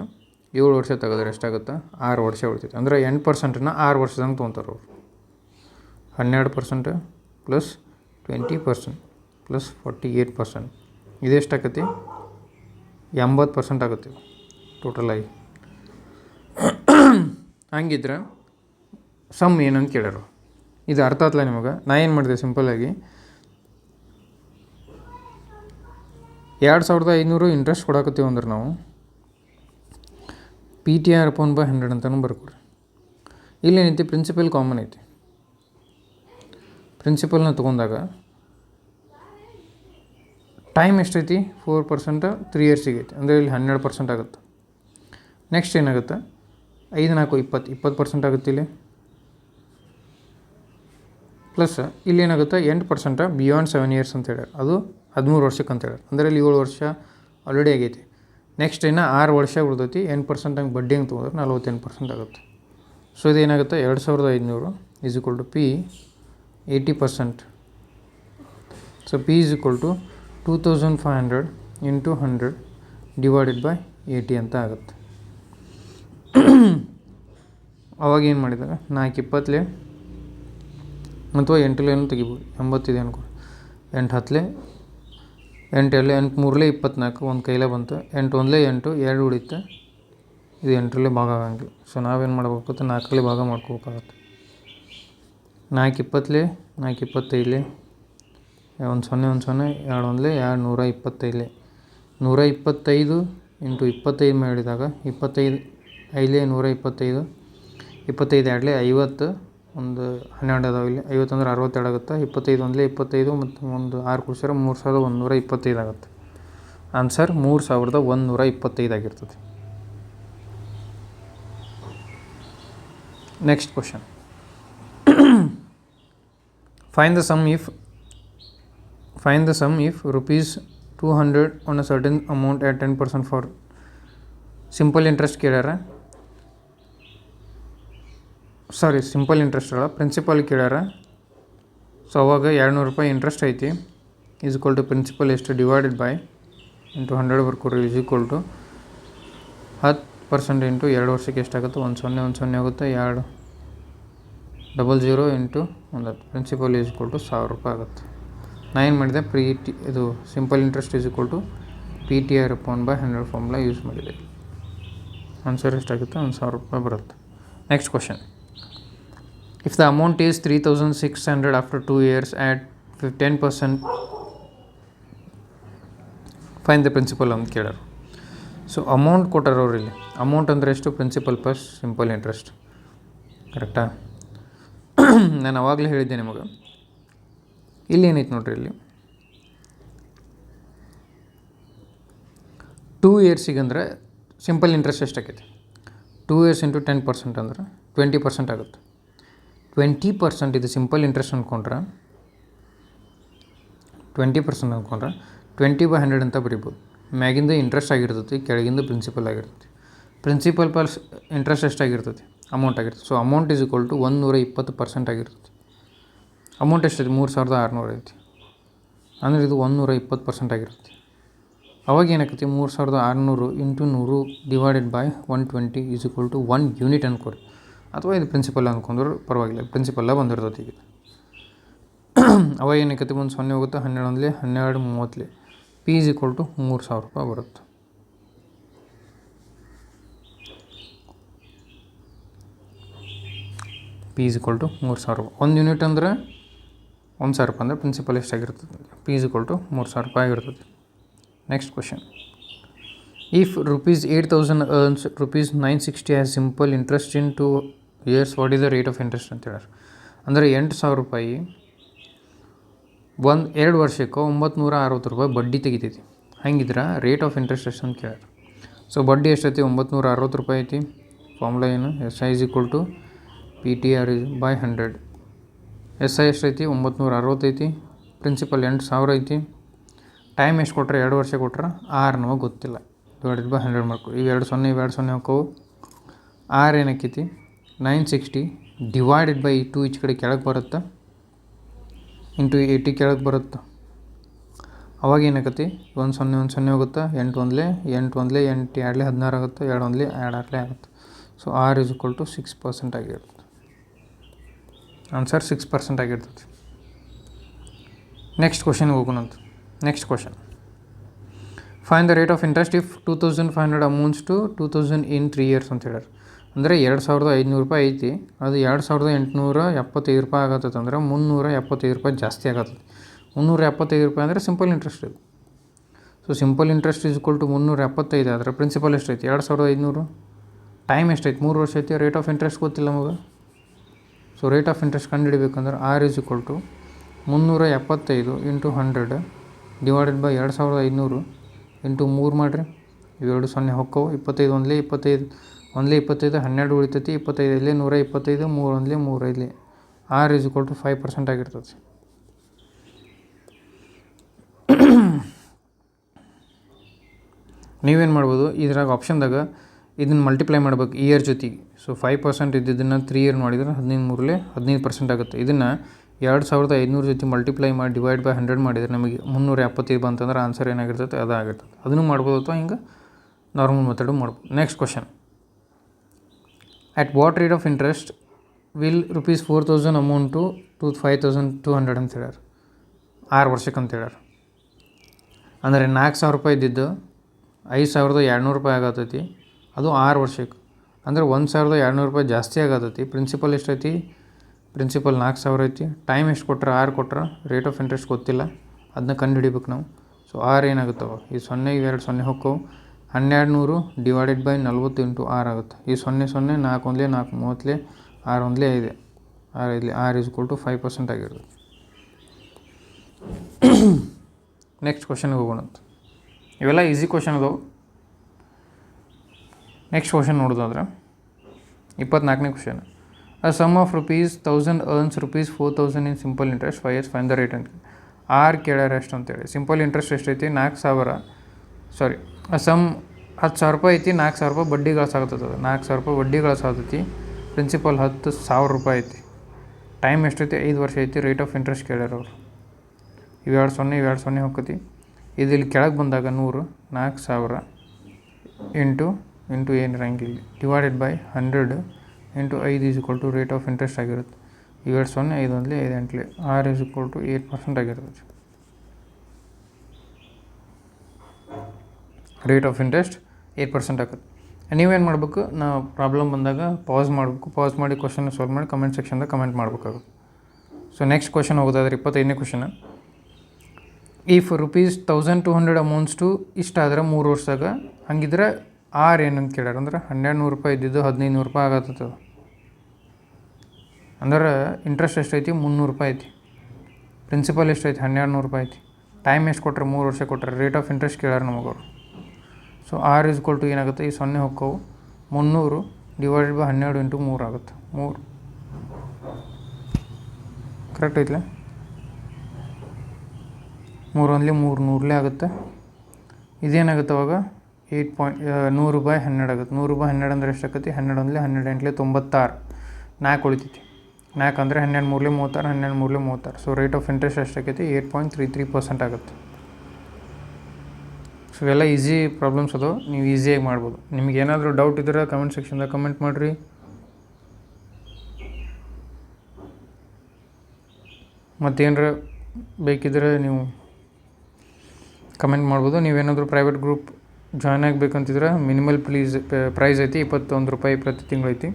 7 ವರ್ಷ ತೆಗೆದ್ರೆ ಎಷ್ಟಾಗುತ್ತೆ? 6 ವರ್ಷ ಉಳಿತೈತೆ. ಅಂದರೆ 8%ನ 6 ವರ್ಷದಂಗೆ ತೊಗೊತಾರೆ ಅವರು. 12% ಪ್ಲಸ್ 20% ಪ್ಲಸ್ 48%, ಇದೆಷ್ಟಾಗತ್ತೆ? 80% ಆಗುತ್ತೆ ಟೋಟಲಾಗಿ. ಹಂಗಿದ್ರೆ ಸಮ್ ಏನಂತ ಕೇಳ್ಯಾರ. ಇದು ಅರ್ಥ ಆತಲ್ಲ ನಿಮಗೆ? ನಾ ಏನು ಮಾಡಿದೆ ಸಿಂಪಲ್ಲಾಗಿ 2500 ಇಂಟ್ರೆಸ್ಟ್ ಕೊಡಾಕತ್ತೀವಿ ಅಂದ್ರೆ ನಾವು PTR/100 ಅಂತಲೂ ಬರ್ಕೊಡ್ರಿ. ಇಲ್ಲೇನೈತಿ? ಪ್ರಿನ್ಸಿಪಲ್ ಕಾಮನ್ ಐತಿ. ಪ್ರಿನ್ಸಿಪಲ್ನ ತೊಗೊಂಡಾಗ ಟೈಮ್ ಎಷ್ಟೈತಿ? 4%, 3 ಇಯರ್ಸಿಗೆ ಐತಿ. ಅಂದರೆ ಇಲ್ಲಿ 12% ಆಗುತ್ತೆ. ನೆಕ್ಸ್ಟ್ ಏನಾಗುತ್ತೆ? 5 4 20% ಆಗುತ್ತೆ ಇಲ್ಲಿ. ಪ್ಲಸ್ ಇಲ್ಲೇನಾಗುತ್ತೆ? 8% ಬಿಯಾಂಡ್ 7 ಇಯರ್ಸ್ ಅಂತ ಹೇಳ್ಯಾರ. ಅದು 13 ವರ್ಷಕ್ಕೆ ಅಂತ ಹೇಳ್ಯಾರ. ಅಂದರೆ ಇಲ್ಲಿ 7 ವರ್ಷ ಆಲ್ರೆಡಿ ಆಗೈತಿ. ನೆಕ್ಸ್ಟ್ 6 ವರ್ಷ ಉಳಿದೈತಿ. 8% ಹಂಗೆ ಬಡ್ಡಿ ಹಂಗೆ ತೊಗೊಂಡ್ರೆ 48% ಆಗುತ್ತೆ. ಸೊ ಇದೇನಾಗುತ್ತೆ? 2500 = P 80%. ಸೊ P = 2500 × 100 / 80 ಅಂತ ಆಗುತ್ತೆ. ಅವಾಗ ಏನು ಮಾಡಿದಾಗ 4 20 ಅಥವಾ 8 ತೆಗಿಬೋದು. 80 ಇದೆ ಅನ್ಕೊ. 8 10 8 8 3 24, ಒಂದು ಕೈಲೇ ಬಂತು. 8 1 8, 2 ಉಳಿತು. ಇದು 8ರಲ್ಲಿ ಭಾಗ ಆಗಂಗಿಲ್ಲ. ಸೊ ನಾವೇನು ಮಾಡ್ಬೇಕಾಗುತ್ತೆ? 4ರಲ್ಲಿ ಭಾಗ ಮಾಡ್ಕೋಬೇಕಾಗತ್ತೆ. 4 20 4 25, 1 0 1 0, 2 1 2 125. 125 × 25 ಮಾಡಿದಾಗ 25 5 125, 25 2 50, ಒಂದು 12 ಅದಾವೆ ಇಲ್ಲಿ. 50 ಅಂದರೆ 62 ಆಗುತ್ತೆ. 25 1 25 ಮತ್ತು ಒಂದು 6 ಕೂಡಿಸಿದ್ರೆ 3125 ಆಗುತ್ತೆ. ಆನ್ಸರ್ 3125 ಆಗಿರ್ತದೆ. Next question. Find the sum if ₹200 on a certain amount at 10% for simple interest ಕೇಳ್ಯಾರ. ಸಿಂಪಲ್ ಇಂಟ್ರೆಸ್ಟ್ ಅಲ್ಲ, ಪ್ರಿನ್ಸಿಪಲ್ ಕೇಳ್ಯಾರ. ಸೊ ಅವಾಗ 200 ರೂಪಾಯಿ ಇಂಟ್ರೆಸ್ಟ್ ಐತಿ. = ಪ್ರಿನ್ಸಿಪಲ್ ಎಷ್ಟು ಡಿವೈಡೆಡ್ ಬೈ ಇಂಟು 100 ಬರ್ಕೊಡ್ರಿ. = 10% ಇಂಟು 2 ವರ್ಷಕ್ಕೆ ಎಷ್ಟಾಗುತ್ತೆ? 1 0 1 0 ಆಗುತ್ತೆ. 2 00 ಇಂಟು 1. ಪ್ರಿನ್ಸಿಪಲ್ = 1000 ರೂಪಾಯಿ ಆಗುತ್ತೆ. ನಾ ಏನು ಮಾಡಿದೆ? ಇದು simple interest = PTR/100 formula use ಮಾಡಿದೆ. ಆನ್ಸರ್ ಎಷ್ಟಾಗುತ್ತೆ? 1000 ರೂಪಾಯಿ ಬರುತ್ತೆ. Next question. If the amount is 3600 after 2 years at 10%, find the principal ಅಂತ ಕೇಳ್ಯಾರ. ಸೊ ಅಮೌಂಟ್ ಕೊಟ್ಟಾರ ಅವ್ರು ಇಲ್ಲಿ. ಅಮೌಂಟ್ ಅಂದರೆ ಎಷ್ಟು? Principal plus simple interest. ಕರೆಕ್ಟಾ? ನಾನು ಆವಾಗಲೇ ಹೇಳಿದ್ದೆ ನಿಮಗೆ. ಇಲ್ಲಿ ಏನೈತೆ ನೋಡ್ರಿ, ಇಲ್ಲಿ 2 ಇಯರ್ಸಿಗೆ ಅಂದರೆ ಸಿಂಪಲ್ ಇಂಟ್ರೆಸ್ಟ್ ಎಷ್ಟಾಗೈತಿ? 2 years ಇಂಟು 10% ಅಂದ್ರೆ 20% ಆಗುತ್ತೆ. 20% ಇದು ಸಿಂಪಲ್ ಇಂಟ್ರೆಸ್ಟ್ ಅಂದ್ಕೊಂಡ್ರೆ 20% ಅಂದ್ಕೊಂಡ್ರೆ 20/100 ಅಂತ ಬರಿಬೋದು. ಮ್ಯಾಗಿಂದ ಇಂಟ್ರೆಸ್ಟ್ ಆಗಿರ್ತೈತಿ, ಕೆಳಗಿಂದ ಪ್ರಿನ್ಸಿಪಲ್ ಆಗಿರ್ತೈತಿ. ಪ್ರಿನ್ಸಿಪಲ್ ಪ್ಲಸ್ ಇಂಟ್ರೆಸ್ಟ್ ಎಷ್ಟಾಗಿರ್ತೈತಿ? ಅಮೌಂಟ್ ಆಗಿರ್ತೈತಿ. ಸೊ ಅಮೌಂಟ್ = 120% ಆಗಿರ್ತೈತಿ. ಅಮೌಂಟ್ ಎಷ್ಟೈತಿ? 3600 ಐತಿ. ಅಂದರೆ ಇದು 120% ಆಗಿರ್ತೈತಿ. ಅವಾಗ ಏನಾಕತಿ 3600 into 100 divided by 120 is equal to 1 unit ಅನ್ಕೋರಿ, ಅಥವಾ ಇದು ಪ್ರಿನ್ಸಿಪಲ್ ಅಂದ್ಕೊಂಡ್ರು ಪರವಾಗಿಲ್ಲ, ಪ್ರಿನ್ಸಿಪಲ್ಲ ಬಂದಿರ್ತೈತಿ ಈಗ. ಅವಾಗ ಏನಾಕತಿ ಒಂದು 0 ಹೋಗುತ್ತೆ, 12 12 30 ಪಿ ಈಸ್ ಈಕ್ವಲ್ ಟು 3000 ರೂಪಾಯಿ ಬರುತ್ತೆ. ಪಿ ಈಸ್ ಈಕ್ವಲ್ ಟು 3000 ರೂಪಾಯಿ. 1 ಯೂನಿಟ್ ಅಂದರೆ 1000 ರೂಪಾಯಿ ಅಂದರೆ ಪ್ರಿನ್ಸಿಪಲ್ ಎಷ್ಟಾಗಿರ್ತದೆ, ಪಿ ಈಸ್ ಈಕ್ವಲ್ ಟು 3000 ರೂಪಾಯಿ ಆಗಿರ್ತದೆ. Next question, if rupees 8000 earns rupees 960 as simple interest in 2 years, what is the rate of interest ಅಂತ ಹೇಳ್ಯಾರ. ಅಂದರೆ 8000 ರೂಪಾಯಿ 2 ವರ್ಷಕ್ಕೆ 960 ರೂಪಾಯಿ ಬಡ್ಡಿ ತೆಗಿತೈತಿ. ಹಂಗಿದ್ರೆ ರೇಟ್ ಆಫ್ ಇಂಟ್ರೆಸ್ಟ್ ಎಷ್ಟು ಅಂತ ಕೇಳ್ಯಾರ. ಸೊ ಬಡ್ಡಿ ಎಷ್ಟೈತಿ, 960 ರೂಪಾಯಿ ಐತಿ. ಫಾರ್ಮುಲಾ ಏನು, S I is equal to P T R by 100. S I ಎಷ್ಟೈತಿ, 960 ಐತಿ. ಪ್ರಿನ್ಸಿಪಲ್ 8000 ಐತಿ. ಟೈಮ್ ಎಷ್ಟು ಕೊಟ್ರೆ, 2 ವರ್ಷ ಕೊಟ್ರೆ ಆರ್ ನಮಗೆ ಗೊತ್ತಿಲ್ಲ, ಡಿವೈಡೆಡ್ ಬೈ 100 ಮಾಡ್ಕೊ. ಈಗ 2 0 ಹಾಕೋವು. ಆರ್ ಏನಕ್ಕೈತಿ 960 ಡಿವೈಡೆಡ್ ಬೈ 2 ಈಚ್ ಕಡೆ ಕೆಳಗೆ ಬರುತ್ತೆ, ಇಂಟು 80 ಕೆಳಗೆ ಬರುತ್ತೆ. ಅವಾಗ ಏನಾಕತಿ 1 0 ಹೋಗುತ್ತೆ, 8 1 8 1 8 2 16 ಆಗುತ್ತೆ, 2 1 2 6 ಆಗುತ್ತೆ. So R is equal to 6% ಆಗಿರುತ್ತೆ. ಆನ್ಸರ್ 6% ಆಗಿರ್ತದೆ. ನೆಕ್ಸ್ಟ್ ಕ್ವಶನ್ಗೆ ಹೋಗೋಣಂತ. Next question, find the rate of interest if 2500 amounts to 2000 in 3 years ಅಂತ ಹೇಳ್ಯಾರ. ಅಂದರೆ 2500 ರೂಪಾಯಿ ಐತಿ, ಅದು 2875 ರೂಪಾಯಿ ಆಗತ್ತದ. ಅಂದ್ರೆ 375 ರೂಪಾಯಿ ಜಾಸ್ತಿ ಆಗತ್ತದ. 375 ರೂಪಾಯಿ ಅಂದರೆ ಸಿಂಪಲ್ ಇಂಟ್ರೆಸ್ಟ್ ಇದು. So simple interest is equal to 375 ಆದರೆ ಪ್ರಿನ್ಸಿಪಲ್ ಎಷ್ಟೈತಿ 2500. ಟೈಮ್ ಎಷ್ಟೈತಿ, 3 ವರ್ಷ ಐತಿ. ರೇಟ್ ಆಫ್ ಇಂಟ್ರೆಸ್ಟ್ ಗೊತ್ತಿಲ್ಲ ನಮಗೆ. ಸೊ ರೇಟ್ ಆಫ್ ಇಂಟ್ರೆಸ್ಟ್ ಕಂಡುಹಿಡಿಬೇಕಂದ್ರೆ R is equal to 375 into 100 divided by 2500 into 3 ಮಾಡಿರಿ. ಇವೆರಡು 0 ಹೊಕ್ಕವು. 25 1 25 1 25 12 ಉಳಿತೈತಿ. 25 125 3 1 3 ಆರ್ ಇಸ್ ಈಕ್ವಲ್ ಟು 5% ಆಗಿರ್ತದೆ. ನೀವೇನು ಮಾಡ್ಬೋದು, ಇದ್ರಾಗ ಆಪ್ಷನ್ದಾಗ ಇದನ್ನು ಮಲ್ಟಿಪ್ಲೈ ಮಾಡ್ಬೇಕು ಇಯರ್ ಜೊತೆಗೆ. ಸೊ 5% ಇದ್ದಿದ್ದನ್ನು 3 year ಮಾಡಿದ್ರೆ 15 15% ಆಗುತ್ತೆ. ಇದನ್ನು 2500 ಜೊತೆ ಮಲ್ಟಿಪ್ಲೈ ಮಾಡಿ ಡಿವೈಡ್ ಬೈ 100 ಮಾಡಿದರೆ ನಮಗೆ 375 ಬಂತಂದ್ರೆ ಆನ್ಸರ್ ಏನಾಗಿರ್ತದೆ, ಅದಾಗಿರ್ತದೆ. ಅದನ್ನು ಮಾಡ್ಬೋದು, ಅಥವಾ ಹಿಂಗೆ ನಾರ್ಮಲ್ ಮೆಥಡು ಮಾಡ್ಬೋದು. Next question, at what rate of interest will ₹4000 amount to 5200 ಅಂತ ಹೇಳ್ಯಾರ. 6 ವರ್ಷಕ್ಕೆ ಅಂತ ಹೇಳ್ಯಾರ. ಅಂದರೆ 4000 ರೂಪಾಯಿ ಇದ್ದಿದ್ದು 5200 ರೂಪಾಯಿ ಆಗತ್ತೈತಿ. ಅದು 6 ವರ್ಷಕ್ಕೆ. ಅಂದರೆ 1200 ರೂಪಾಯಿ ಜಾಸ್ತಿ ಆಗತ್ತೈತಿ. ಪ್ರಿನ್ಸಿಪಲ್ ಎಷ್ಟೈತಿ, ಪ್ರಿನ್ಸಿಪಲ್ 4000 ಐತಿ. ಟೈಮ್ ಎಷ್ಟು ಕೊಟ್ರೆ, 6 ಕೊಟ್ರೆ ರೇಟ್ ಆಫ್ ಇಂಟ್ರೆಸ್ಟ್ ಗೊತ್ತಿಲ್ಲ, ಅದನ್ನ ಕಂಡು ಹಿಡಿಬೇಕು ನಾವು. ಸೊ 6 ಏನಾಗುತ್ತವೆ, ಈ 0 2 0 ಹೋಕ್ಕವು. 1200 ಡಿವೈಡೆಡ್ ಬೈ 40 ಇಂಟು 6 ಆಗುತ್ತೆ. ಈ 0 0 4 1 4 30 6 1 5 6 5 ಆರ್ ಇಸ್ ಈಕ್ವಲ್ ಟು 5% ಆಗಿರುತ್ತೆ. ನೆಕ್ಸ್ಟ್ ಕ್ವಶನ್ಗೆ ಹೋಗೋಣ. ಇವೆಲ್ಲ ಈಸಿ ಕ್ವಶನ್ ಅದಾವೆ. ನೆಕ್ಸ್ಟ್ ಕ್ವಶನ್ ನೋಡೋದಾದ್ರೆ 24ನೇ question, a sum of ₹1000 earns ₹4000 in simple interest 5 years, find the rate ಅಂತ. ಆರ್ ಕೇಳ್ಯಾರ ಎಷ್ಟು ಅಂತೇಳಿ. ಸಿಂಪಲ್ ಇಂಟ್ರೆಸ್ಟ್ ಎಷ್ಟೈತಿ, 4000 ಸಾರಿ ಆ ಸಮ್ 10,000 ರೂಪಾಯಿ ಐತಿ. 4000 ರೂಪಾಯಿ ಬಡ್ಡಿ ಗಳಿಸಾಗತ್ತದ. 4000 ರೂಪಾಯಿ ಬಡ್ಡಿ ಗಳಿಸಾಗತ್ತೈತಿ. ಪ್ರಿನ್ಸಿಪಲ್ 10,000 ರೂಪಾಯಿ ಐತಿ. ಟೈಮ್ ಎಷ್ಟೈತಿ, 5 ವರ್ಷ ಐತಿ. ರೇಟ್ ಆಫ್ ಇಂಟ್ರೆಸ್ಟ್ ಕೇಳ್ಯಾರ ಅವರು. ಇವೆರಡು 0 ಹೋಗ್ತೈತಿ. ಇದು ಇಲ್ಲಿ ಕೆಳಗೆ ಬಂದಾಗ 100 4000 ಇಂಟು ಏನಿರಂಗಿಲ್ಲ divided by 100 into 5 is equal to rate of interest ಆಗಿರುತ್ತೆ. ಇವೆರಡು 0 5 1 5 8 ಆರ್ ಈಸ್ ಈಕ್ವಲ್ ಟು 8% ಆಗಿರುತ್ತೆ. ರೇಟ್ ಆಫ್ ಇಂಟ್ರೆಸ್ಟ್ 8% ಆಗುತ್ತೆ. ನೀವೇನು ಮಾಡಬೇಕು, ನಾವು ಪ್ರಾಬ್ಲಮ್ ಬಂದಾಗ ಪಾಸ್ ಮಾಡಬೇಕು. ಪಾಸ್ ಮಾಡಿ ಕ್ವಶನ್ ಸಾಲ್ವ್ ಮಾಡಿ ಕಮೆಂಟ್ ಸೆಕ್ಷನ್ದಾಗ ಕಮೆಂಟ್ ಮಾಡಬೇಕಾಗುತ್ತೆ. ಸೊ ನೆಕ್ಸ್ಟ್ ಕ್ವಶನ್ ಹೋಗೋದಾದ್ರೆ 25ನೇ ಕ್ವಶನ್, ಇಫ್ ₹1200 ಅಮೌಂಟ್ಸ್ ಟು ಇಷ್ಟಾದ್ರೆ 3 ವರ್ಷದಾಗ, ಹಂಗಿದ್ರೆ ಆರ್ ಏನಂತ ಕೇಳ್ಯಾರ. ಅಂದ್ರೆ 1200 ರೂಪಾಯಿ ಇದ್ದಿದ್ದು 1500 ರೂಪಾಯಿ ಆಗತ್ತದ. ಅಂದ್ರೆ ಇಂಟ್ರೆಸ್ಟ್ ಎಷ್ಟೈತಿ, 300 ರೂಪಾಯಿ ಐತಿ. ಪ್ರಿನ್ಸಿಪಲ್ ಎಷ್ಟೈತಿ, 1200 ರೂಪಾಯಿ ಐತಿ. ಟೈಮ್ ಎಷ್ಟು ಕೊಟ್ಟರೆ, 3 ವರ್ಷ ಕೊಟ್ಟರೆ. ರೇಟ್ ಆಫ್ ಇಂಟ್ರೆಸ್ಟ್ ಕೇಳ್ಯಾರ ನಮಗವರು. So R is equal to ಏನಾಗುತ್ತೆ, ಈ 0 ಹೋಕ್ಕವು. 300 ಡಿವೈಡೆಡ್ ಬೈ 12 ಇಂಟು 3 ಆಗುತ್ತೆ. 3 ಕರೆಕ್ಟ್ ಐತಿಲ್ಲ. 3 1 3 100 ಆಗುತ್ತೆ. ಇದೇನಾಗುತ್ತೆ ಅವಾಗ 100 ಬೈ 12 ಆಗುತ್ತೆ. 100 ಬೈ 12 ಅಂದರೆ ಎಷ್ಟಾಗತ್ತೆ, 12 1 12 8 96 4 ಉಳಿತೈತಿ. 4 ಅಂದರೆ 12 3 36 12 3 36. ಸೊ ರೇಟ್ ಆಫ್ ಇಂಟ್ರೆಸ್ಟ್ ಎಷ್ಟಾಗೈತಿ, 8.33% ಆಗುತ್ತೆ. ಸೊ ಇವೆಲ್ಲ ಈಸಿ ಪ್ರಾಬ್ಲಮ್ಸ್ ಅದು, ನೀವು ಈಸಿಯಾಗಿ ಮಾಡ್ಬೋದು. ನಿಮ್ಗೆ ಏನಾದರೂ ಡೌಟ್ ಇದ್ದರೆ ಕಮೆಂಟ್ ಸೆಕ್ಷನ್ದಾಗ ಕಮೆಂಟ್ ಮಾಡಿರಿ. ಮತ್ತೇನಾರ ಬೇಕಿದ್ರೆ ನೀವು ಕಮೆಂಟ್ ಮಾಡ್ಬೋದು. ನೀವೇನಾದರೂ ಪ್ರೈವೇಟ್ ಗ್ರೂಪ್ ಜಾಯ್ನ್ ಆಗಬೇಕಂತಿದ್ರೆ ಮಿನಿಮಲ್ ಪ್ರೈಸ್ ಐತಿ $21 ಪ್ರತಿ ತಿಂಗಳು ಐತಿ.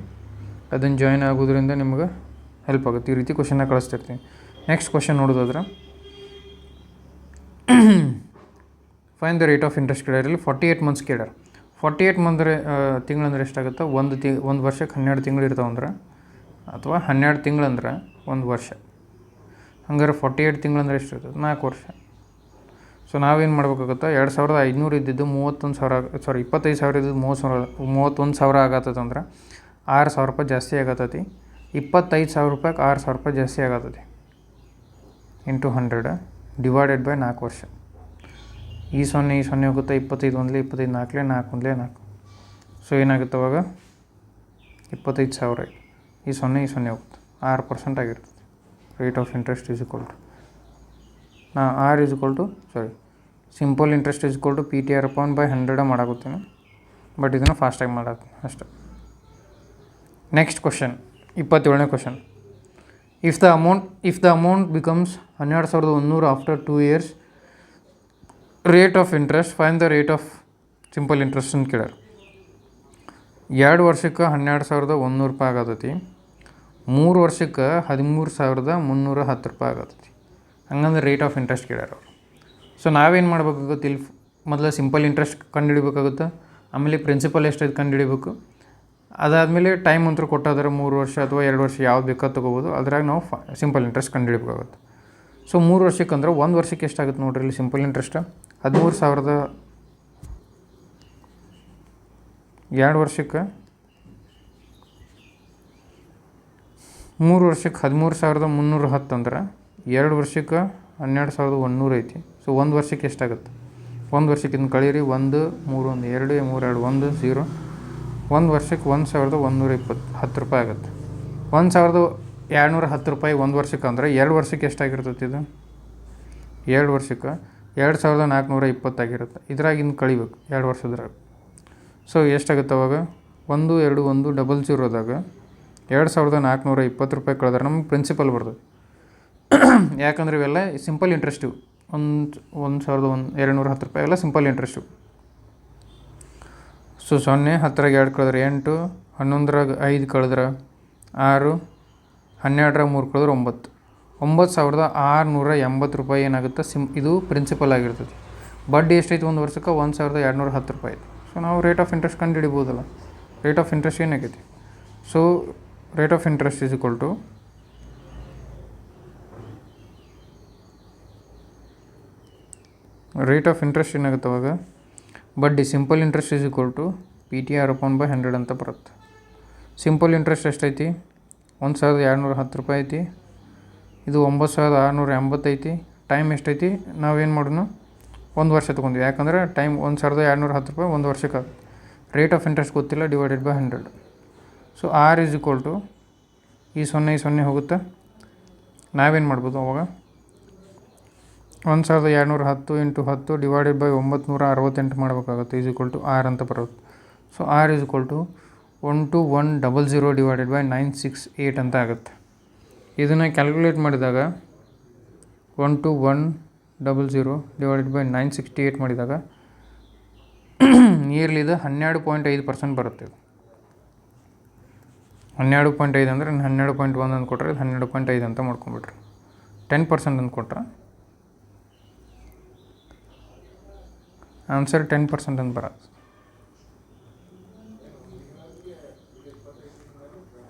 ಅದನ್ನು ಜಾಯ್ನ್ ಆಗೋದ್ರಿಂದ ನಿಮ್ಗೆ ಹೆಲ್ಪ್ ಆಗುತ್ತೆ. ಈ ರೀತಿ ಕ್ವಶನ್ನ ಕಳಿಸ್ತಿರ್ತೀನಿ. ನೆಕ್ಸ್ಟ್ ಕ್ವಶನ್ ನೋಡೋದಾದ್ರೆ, find the rate of interest ಕೇಳ್ಯಾರಲ್ಲಿ 48 ಮಂತ್ಸ್ ಕೇಳ್ಯಾರ. 48 ಮಂತ್ ತಿಂಗಳಂದ್ರೆ ಎಷ್ಟಾಗುತ್ತೆ? ಒಂದು ವರ್ಷಕ್ಕೆ 12 ತಿಂಗಳು ಇರ್ತಾವಂದ್ರೆ, ಅಥವಾ 12 ತಿಂಗಳಂದ್ರೆ 1 ವರ್ಷ. ಹಂಗಾರೆ 48 ತಿಂಗಳಂದ್ರೆ ಎಷ್ಟಿರ್ತದೆ? 4 ವರ್ಷ. ಸೊ ನಾವೇನು ಮಾಡ್ಬೇಕಾಗುತ್ತೆ? 2500 ಇದ್ದಿದ್ದು 25,000 ಇದ್ದಿದ್ದು 31,000 ಆಗತ್ತಂದ್ರೆ $6,000 ಜಾಸ್ತಿ ಆಗತ್ತೈತಿ. $25,000 $6,000 ಜಾಸ್ತಿ ಆಗತ್ತೈತಿ. ಇಂಟು 100 ಡಿವೈಡೆಡ್ ಬೈ 4 ವರ್ಷ. ಈ 0 ಹೋಗುತ್ತೆ. 25 ಒಂದಲೇ 25, 4 4 ಸೊ ಏನಾಗುತ್ತೆ ಅವಾಗ? 25,000. ಈ 0 ಹೋಗುತ್ತೆ. 6% ಆಗಿರ್ತದೆ. Rate of interest is equal to simple interest is equal to PTR/100 ಮಾಡಾಗುತ್ತೀನಿ. ಬಟ್ ಇದನ್ನು ಫಾಸ್ಟಾಗಿ ಮಾಡತ್ತೀನಿ ಅಷ್ಟೆ. ನೆಕ್ಸ್ಟ್ ಕ್ವಶನ್, 27ನೇ question. If the amount becomes 12,100 after 2 years, rate of interest find the rate of simple interest ಅಂತ ಕೇಳ್ಯಾರ. 2 ವರ್ಷಕ್ಕೆ 12,100 ರೂಪಾಯಿ ಆಗತೈತಿ. 3 ವರ್ಷಕ್ಕೆ 13,310 ರೂಪಾಯಿ ಆಗತೈತಿ. ಹಂಗಂದ್ರೆ ರೇಟ್ ಆಫ್ ಇಂಟ್ರೆಸ್ಟ್ ಕೇಳ್ಯಾರ ಅವರು. ಸೊ ನಾವೇನು ಮಾಡ್ಬೇಕಾಗುತ್ತೆ? ಇಲ್ಲಿ ಮೊದಲು ಸಿಂಪಲ್ ಇಂಟ್ರೆಸ್ಟ್ ಕಂಡುಹಿಡಿಬೇಕಾಗುತ್ತೆ. ಆಮೇಲೆ ಪ್ರಿನ್ಸಿಪಲ್ ಎಷ್ಟೈತೆ ಕಂಡುಹಿಡಿಬೇಕು. ಅದಾದಮೇಲೆ ಟೈಮ್ ಅಂತೂ ಕೊಟ್ಟಾದ್ರೆ 3 ವರ್ಷ ಅಥವಾ 2 ವರ್ಷ ಯಾವ್ದು ಬೇಕಾದ ತೊಗೋಬೋದು. ಅದ್ರಾಗ ನಾವು ಸಿಂಪಲ್ ಇಂಟ್ರೆಸ್ಟ್ ಕಂಡುಹಿಡಿಬೇಕಾಗುತ್ತೆ. ಸೊ 3 ವರ್ಷಕ್ಕೆ ಅಂದ್ರೆ 1 ವರ್ಷಕ್ಕೆ ಎಷ್ಟಾಗುತ್ತೆ ನೋಡ್ರಿ ಇಲ್ಲಿ ಸಿಂಪಲ್ ಇಂಟ್ರೆಸ್ಟ್? 13,000. 2 ವರ್ಷಕ್ಕೆ 3 ವರ್ಷಕ್ಕೆ 13,310 ಅಂದ್ರೆ 2 ವರ್ಷಕ್ಕೆ 12,100 ಐತಿ. ಸೊ 1 ವರ್ಷಕ್ಕೆ ಎಷ್ಟಾಗುತ್ತೆ? 1 ವರ್ಷಕ್ಕೆ ಇದನ್ನು ಕಳೀರಿ. 1 3 1 2 3 2 1 0. 1 ವರ್ಷಕ್ಕೆ 1,110 ರೂಪಾಯಿ ಆಗುತ್ತೆ. 1,210 ರೂಪಾಯಿ 1 ವರ್ಷಕ್ಕೆ ಅಂದರೆ 2 ವರ್ಷಕ್ಕೆ ಎಷ್ಟಾಗಿರ್ತೈತಿ ಇದು? 2 ವರ್ಷಕ್ಕೆ 2,420 ಆಗಿರುತ್ತೆ. ಇದ್ರಾಗ ಇನ್ನು ಕಳಿಬೇಕು 2 ವರ್ಷದ್ರಾಗ. ಸೊ ಎಷ್ಟಾಗುತ್ತೆ ಅವಾಗ? 1 2 1 00ದಾಗ 2,420 ರೂಪಾಯಿ ಕಳೆದ್ರೆ ನಮ್ಗೆ ಪ್ರಿನ್ಸಿಪಲ್ ಬರ್ತದೆ. ಯಾಕಂದ್ರೆ ಇವೆಲ್ಲ ಸಿಂಪಲ್ ಇಂಟ್ರೆಸ್ಟು. 1,210 ರೂಪಾಯಿ ಎಲ್ಲ ಸಿಂಪಲ್ ಇಂಟ್ರೆಸ್ಟು. ಸೊ 0 10ರಾಗ 2 ಕಳೆದ್ರೆ 8, 11ರಾಗ 5 ಕಳೆದ್ರೆ 6, 12ರಾಗ 3 ಕಳೆದ್ರೆ 9. 9,680 ರೂಪಾಯಿ ಏನಾಗುತ್ತೆ? ಇದು ಪ್ರಿನ್ಸಿಪಲ್ ಆಗಿರ್ತದೆ. ಬಡ್ಡಿ ಎಷ್ಟೈತಿ 1 ವರ್ಷಕ್ಕೆ? 1,210 ರೂಪಾಯಿ. ಸೊ ನಾವು ರೇಟ್ ಆಫ್ ಇಂಟ್ರೆಸ್ಟ್ ಕಂಡು ಹಿಡಿಬೋದಲ್ಲ. ರೇಟ್ ಆಫ್ ಇಂಟ್ರೆಸ್ಟ್ ಏನಾಗೈತಿ? So rate of interest is equal to rate of interest ಏನಾಗುತ್ತೆ ಅವಾಗ? ಬಡ್ಡಿ simple interest is equal to PTR/100 ಅಂತ ಬರುತ್ತೆ. ಸಿಂಪಲ್ ಇಂಟ್ರೆಸ್ಟ್ ಎಷ್ಟೈತಿ? 1,210 ರೂಪಾಯಿ ಐತಿ. ಇದು 9,680 ಐತಿ. ಟೈಮ್ ಎಷ್ಟೈತಿ? ನಾವೇನು ಮಾಡೋಣ? 1 ವರ್ಷ ತೊಗೊಂಡ್ವಿ. ಯಾಕಂದ್ರೆ ಟೈಮ್ 1,210 ರೂಪಾಯಿ 1 ವರ್ಷಕ್ಕೆ. ರೇಟ್ ಆಫ್ ಇಂಟ್ರೆಸ್ಟ್ ಗೊತ್ತಿಲ್ಲ, divided by 100. So R is equal to ಈ 0 ಹೋಗುತ್ತೆ. ನಾವೇನು ಮಾಡ್ಬೋದು ಅವಾಗ? 1,210 ಇಂಟು 10 ಡಿವೈಡೆಡ್ ಬೈ 968 ಮಾಡಬೇಕಾಗುತ್ತೆ. ಈಸ್ ಈಕ್ವಲ್ ಟು R ಅಂತ ಬರುತ್ತೆ. So R is equal to 12100 divided by 968 ಅಂತ ಆಗುತ್ತೆ. ಇದನ್ನು ಕ್ಯಾಲ್ಕುಲೇಟ್ ಮಾಡಿದಾಗ 12100 ಡಿವೈಡೆಡ್ ಬೈ 968 ಮಾಡಿದಾಗ ನಿಯರ್ಲಿ ಇದು 12.5% ಬರುತ್ತೆ. 12.5 ಅಂದರೆ 12.1 ಅಂತ ಕೊಟ್ಟರೆ ಇದು 12.5 ಅಂತ ಮಾಡ್ಕೊಂಬಿಟ್ರಿ. 10% ಅಂತ ಕೊಟ್ರೆ ಆನ್ಸರ್ 10% ಅಂತ ಬರುತ್ತೆ.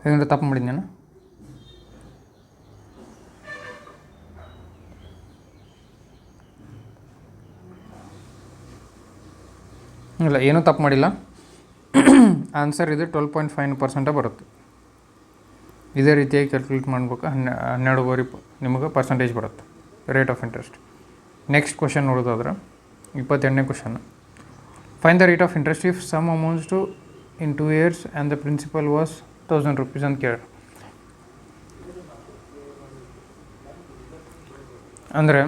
ಹೇಗಂದ್ರೆ ತಪ್ಪು ಮಾಡಿದ್ದೆ ನಾನು? ಇಲ್ಲ, ಏನೂ ತಪ್ಪು ಮಾಡಿಲ್ಲ. ಆನ್ಸರ್ ಇದು 12.5% ಬರುತ್ತೆ. ಇದೇ ರೀತಿಯಾಗಿ ಕ್ಯಾಲ್ಕುಲೇಟ್ ಮಾಡ್ಬೇಕು. 12.5 ನಿಮಗೆ ಪರ್ಸೆಂಟೇಜ್ ಬರುತ್ತೆ rate of interest. Next question ನೋಡೋದಾದ್ರೆ 28ನೇ question. Find the rate of interest if sum amounts to in 2 years and the principal was 1,000 rupees ಅಂತ ಕೇಳಿ. ಅಂದರೆ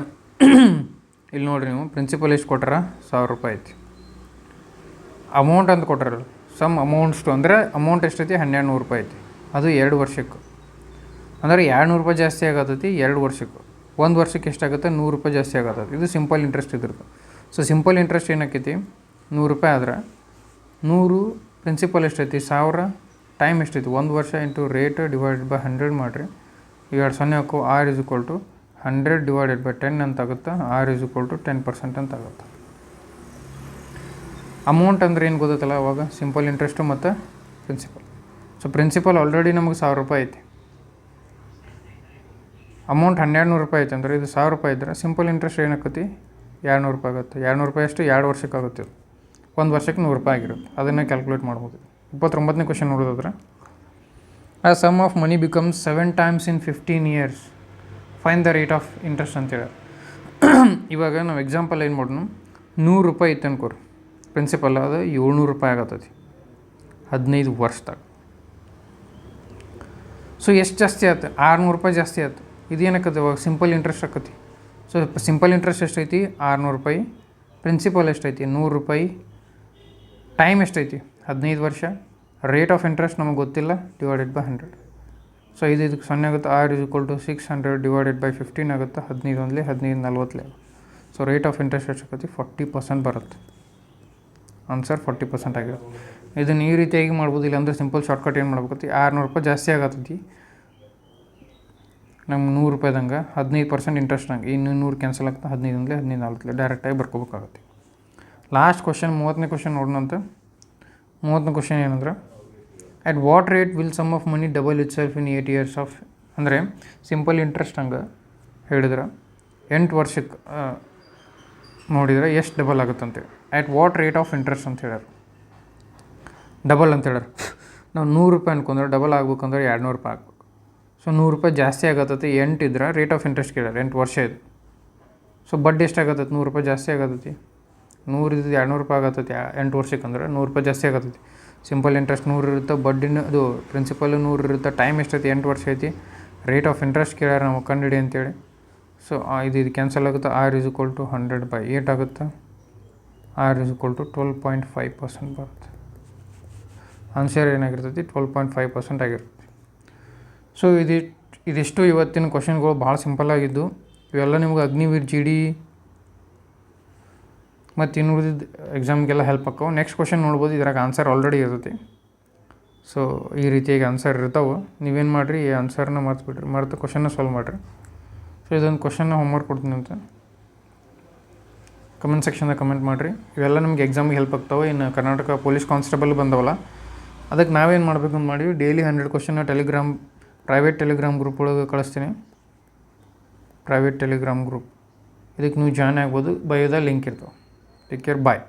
ಇಲ್ಲಿ ನೋಡಿರಿ ನೀವು ಪ್ರಿನ್ಸಿಪಲ್ ಎಷ್ಟು ಕೊಟ್ಟಾರ 1000 ರೂಪಾಯಿ ಐತಿ. ಅಮೌಂಟ್ ಅಂತ ಕೊಟ್ಟಾರಲ್ಲ ಸಮ್ ಅಮೌಂಟ್ಸ್ಟು ಅಂದರೆ ಅಮೌಂಟ್ ಎಷ್ಟೈತಿ 1200 ರೂಪಾಯಿ ಐತಿ. ಅದು 2 ವರ್ಷಕ್ಕೆ ಅಂದರೆ 200 ರೂಪಾಯಿ ಜಾಸ್ತಿ ಆಗತ್ತೈತಿ 2 ವರ್ಷಕ್ಕೆ. 1 ವರ್ಷಕ್ಕೆ ಎಷ್ಟಾಗುತ್ತೆ 100 ರೂಪಾಯಿ ಜಾಸ್ತಿ ಆಗತ್ತೈತಿ. ಇದು ಸಿಂಪಲ್ ಇಂಟ್ರೆಸ್ಟ್ ಇದ್ರದ್ದು. ಸೊ ಸಿಂಪಲ್ ಇಂಟ್ರೆಸ್ಟ್ ಏನಾಕೈತಿ 100 ರೂಪಾಯಿ ಆದ್ರೆ 100 ಪ್ರಿನ್ಸಿಪಲ್ ಎಷ್ಟೈತಿ 1000 ಟೈಮ್ ಎಷ್ಟೈತಿ 1 ವರ್ಷ ಇಂಟು ರೇಟ್ ಡಿವೈಡೆಡ್ ಬೈ 100 ಮಾಡಿರಿ. ಎರಡು ಸೊನ್ನೆ ಹಾಕು R = 100 ಡಿವೈಡೆಡ್ ಬೈ 10 ಅಂತ ಆಗುತ್ತೆ. R = 10% ಅಂತ ಆಗುತ್ತೆ. ಅಮೌಂಟ್ ಅಂದರೆ ಏನು ಗೊತ್ತಲ್ಲ ಅವಾಗ ಸಿಂಪಲ್ ಇಂಟ್ರೆಸ್ಟು ಮತ್ತು ಪ್ರಿನ್ಸಿಪಲ್. ಸೊ ಪ್ರಿನ್ಸಿಪಲ್ ಆಲ್ರೆಡಿ ನಮಗೆ 1000 ರೂಪಾಯಿ ಐತಿ. ಅಮೌಂಟ್ 1200 ರೂಪಾಯಿ ಐತೆ ಅಂದರೆ ಇದು 1000 ರೂಪಾಯಿ ಇದ್ದರೆ ಸಿಂಪಲ್ ಇಂಟ್ರೆಸ್ಟ್ ಏನಾಕತಿ 200 ರೂಪಾಯಿ ಆಗುತ್ತೆ. 200 ರೂಪಾಯಿ ಅಷ್ಟು 2 ವರ್ಷಕ್ಕೆ ಆಗುತ್ತೆ. 1 ವರ್ಷಕ್ಕೆ 100 ರೂಪಾಯಿ ಆಗಿರುತ್ತೆ. ಅದನ್ನೇ ಕ್ಯಾಲ್ಕುಲೇಟ್ ಮಾಡ್ಬೋದು. 29ನೇ ಕ್ವೆಶ್ಚನ್ ನೋಡೋದಾದ್ರೆ a sum of money becomes 7 times in 15 years find the rate of interest ಅಂತೇಳಿ. ಇವಾಗ ನಾವು ಎಕ್ಸಾಂಪಲ್ ಏನು ಮಾಡೋಣ 100 ರೂಪಾಯಿ ಇತ್ತು ಅನ್ಕೋರಿ ಪ್ರಿನ್ಸಿಪಲ್ ಅದು 700 ರೂಪಾಯಿ ಆಗತ್ತೈತಿ 15 ವರ್ಷದಾಗ. ಸೊ ಎಷ್ಟು ಜಾಸ್ತಿ ಆಯ್ತು 600 ರೂಪಾಯಿ ಜಾಸ್ತಿ ಆಯ್ತು. ಇದೇನಕ್ಕತಿ ಇವಾಗ ಸಿಂಪಲ್ ಇಂಟ್ರೆಸ್ಟ್ ಆಕತಿ. ಸೊ ಸಿಂಪಲ್ ಇಂಟ್ರೆಸ್ಟ್ ಎಷ್ಟೈತಿ 600 ರೂಪಾಯಿ, ಪ್ರಿನ್ಸಿಪಲ್ ಎಷ್ಟೈತಿ 100 ರೂಪಾಯಿ, ಟೈಮ್ ಎಷ್ಟೈತಿ 15 ವರ್ಷ, ರೇಟ್ ಆಫ್ ಇಂಟ್ರೆಸ್ಟ್ ನಮಗೆ ಗೊತ್ತಿಲ್ಲ ಡಿವೈಡೆಡ್ ಬೈ 100. ಸೊ ಇದಕ್ಕೆ 0 ಆಗುತ್ತೆ. R = 600 ಡಿವೈಡೆಡ್ ಬೈ 15 ಆಗುತ್ತೆ. 15 ಒಂದಲೇ 15 40. ಸೊ ರೇಟ್ ಆಫ್ ಇಂಟ್ರೆಸ್ಟ್ ಎಷ್ಟಾಗತ್ತೆ 40% ಬರುತ್ತೆ. ಆನ್ಸರ್ 40% ಆಗಿರುತ್ತೆ. ಇದನ್ನು ಈ ರೀತಿಯಾಗಿ ಮಾಡ್ಬೋದು. ಇಲ್ಲ ಅಂದರೆ ಸಿಂಪಲ್ ಶಾರ್ಟ್ಕಟ್ ಏನು ಮಾಡ್ಬೇಕತ್ತಿ 600 ರೂಪಾಯಿ ಜಾಸ್ತಿ ಆಗತ್ತೈತಿ ನಮ್ಗೆ 100 ರೂಪಾಯಿದಂಗೆ 15% ಇಂಟ್ರೆಸ್ಟ್ ನಂಗೆ ಇನ್ನು 100 ಕ್ಯಾನ್ಸಲ್ ಆಗ್ತಾ 15 ಒಂದಲೇ 15 40 ಡೈರೆಕ್ಟಾಗಿ ಬರ್ಕೋಬೇಕಾಗತ್ತೆ. ಲಾಸ್ಟ್ ಕ್ವಶನ್ 30ನೇ ಕ್ವಶನ್ ನೋಡೋಣಂತ. 30ನೇ ಕ್ವಶನ್ ಏನಂದ್ರೆ at what rate will sum of money double itself in 8 years of ಅಂದರೆ ಸಿಂಪಲ್ ಇಂಟ್ರೆಸ್ಟ್ ಹಂಗೆ ಹೇಳಿದ್ರೆ 8 ವರ್ಷಕ್ಕೆ ನೋಡಿದರೆ ಎಷ್ಟು ಡಬಲ್ ಆಗುತ್ತೆ ಅಂತೇಳಿ. At what rate of interest ಅಂತ ಹೇಳ್ಯಾರ. ಡಬಲ್ ಅಂತ ಹೇಳ್ಯಾರ. ನಾವು 100 ರೂಪಾಯಿ ಅನ್ಕೊಂಡ್ರೆ ಡಬಲ್ ಆಗ್ಬೇಕಂದ್ರೆ 200 ರೂಪಾಯಿ ಆಗ್ಬೇಕು. ಸೊ 100 ರೂಪಾಯಿ ಜಾಸ್ತಿ ಆಗತ್ತೈತಿ 8 ಇದ್ರೆ ರೇಟ್ ಆಫ್ ಇಂಟ್ರೆಸ್ಟ್ ಕೇಳ್ಯಾರ 8 ವರ್ಷ ಇದು. ಸೊ ಬಡ್ಡಿ ಎಷ್ಟಾಗತ್ತೈತಿ 100 ರೂಪಾಯಿ ಜಾಸ್ತಿ ಆಗತ್ತೈತಿ 100 ಇದ್ದು 200 ರೂಪಾಯಿ ಆಗತ್ತೈತಿ 8 ವರ್ಷಕ್ಕೆ ಅಂದ್ರೆ 100 ರೂಪಾಯಿ ಜಾಸ್ತಿ ಆಗತ್ತೈತಿ. ಸಿಂಪಲ್ ಇಂಟ್ರೆಸ್ಟ್ 100 ಇರುತ್ತೆ, ಬಡ್ಡಿನ ಅದು ಪ್ರಿನ್ಸಿಪಲ್ 100 ಇರುತ್ತೆ, ಟೈಮ್ ಎಷ್ಟೈತಿ 8 ವರ್ಷ ಐತಿ, ರೇಟ್ ಆಫ್ ಇಂಟ್ರೆಸ್ಟ್ ಕೇಳ್ಯಾರ ನಾವು ಕಂಡುಹಿಡಿ ಅಂತೇಳಿ. ಸೊ ಇದು ಕ್ಯಾನ್ಸಲ್ ಆಗುತ್ತೆ. R = 100/8 ಆಗುತ್ತೆ. R = 12.5% ಬರುತ್ತೆ. ಆನ್ಸರ್ ಏನಾಗಿರ್ತೈತಿ 12.5% ಆಗಿರುತ್ತೆ. ಸೊ ಇದಿಷ್ಟು ಇವತ್ತಿನ ಕ್ವಶನ್ಗಳು ಭಾಳ ಸಿಂಪಲ್ ಆಗಿದ್ದು. ಇವೆಲ್ಲ ನಿಮ್ಗೆ ಅಗ್ನಿವೀರ್ GD ಮತ್ತು ಇನ್ನುಳಿದ ಎಕ್ಸಾಮ್ಗೆಲ್ಲ ಹೆಲ್ಪ್ ಆಕ್ಕವು. ನೆಕ್ಸ್ಟ್ ಕ್ವಶನ್ ನೋಡ್ಬೋದು. ಇದ್ರಾಗ ಆನ್ಸರ್ ಆಲ್ರೆಡಿ ಇರ್ತೈತಿ. ಸೊ ಈ ರೀತಿಯಾಗಿ ಆನ್ಸರ್ ಇರ್ತಾವೆ. ನೀವೇನು ಮಾಡಿರಿ ಈ ಆನ್ಸರ್ನ ಮರೆತು ಕ್ವಶನ್ನ ಸಾಲ್ವ್ ಮಾಡಿರಿ. ಸೊ ಇದೊಂದು ಕ್ವಶನ್ನ ಹೋಮ್ವರ್ಕ್ ಕೊಡ್ತೀನಿ ಅಂತ ಕಮೆಂಟ್ ಸೆಕ್ಷನ್ದಾಗ ಕಮೆಂಟ್ ಮಾಡಿರಿ. ಇವೆಲ್ಲ ನಿಮ್ಗೆ ಎಕ್ಸಾಮಿಗೆ ಹೆಲ್ಪ್ ಆಗ್ತಾವೆ. ಇನ್ನು ಕರ್ನಾಟಕ ಪೊಲೀಸ್ ಕಾನ್ಸ್ಟೇಬಲ್ ಬಂದವಲ್ಲ ಅದಕ್ಕೆ ನಾವೇನು ಮಾಡಬೇಕು ಅಂತ ಮಾಡಿವಿ ಡೈಲಿ 100 ಕ್ವಶನ್ನ ಪ್ರೈವೇಟ್ ಟೆಲಿಗ್ರಾಮ್ ಗ್ರೂಪ್ ಒಳಗೆ ಕಳಿಸ್ತೀನಿ. ಪ್ರೈವೇಟ್ ಟೆಲಿಗ್ರಾಮ್ ಗ್ರೂಪ್ ಇದಕ್ಕೆ ನೀವು ಜಾಯ್ನ್ ಆಗ್ಬೋದು. ಬಯೋದ ಲಿಂಕ್ ಇರ್ತಾವೆ. Take care. ಬಾಯ್.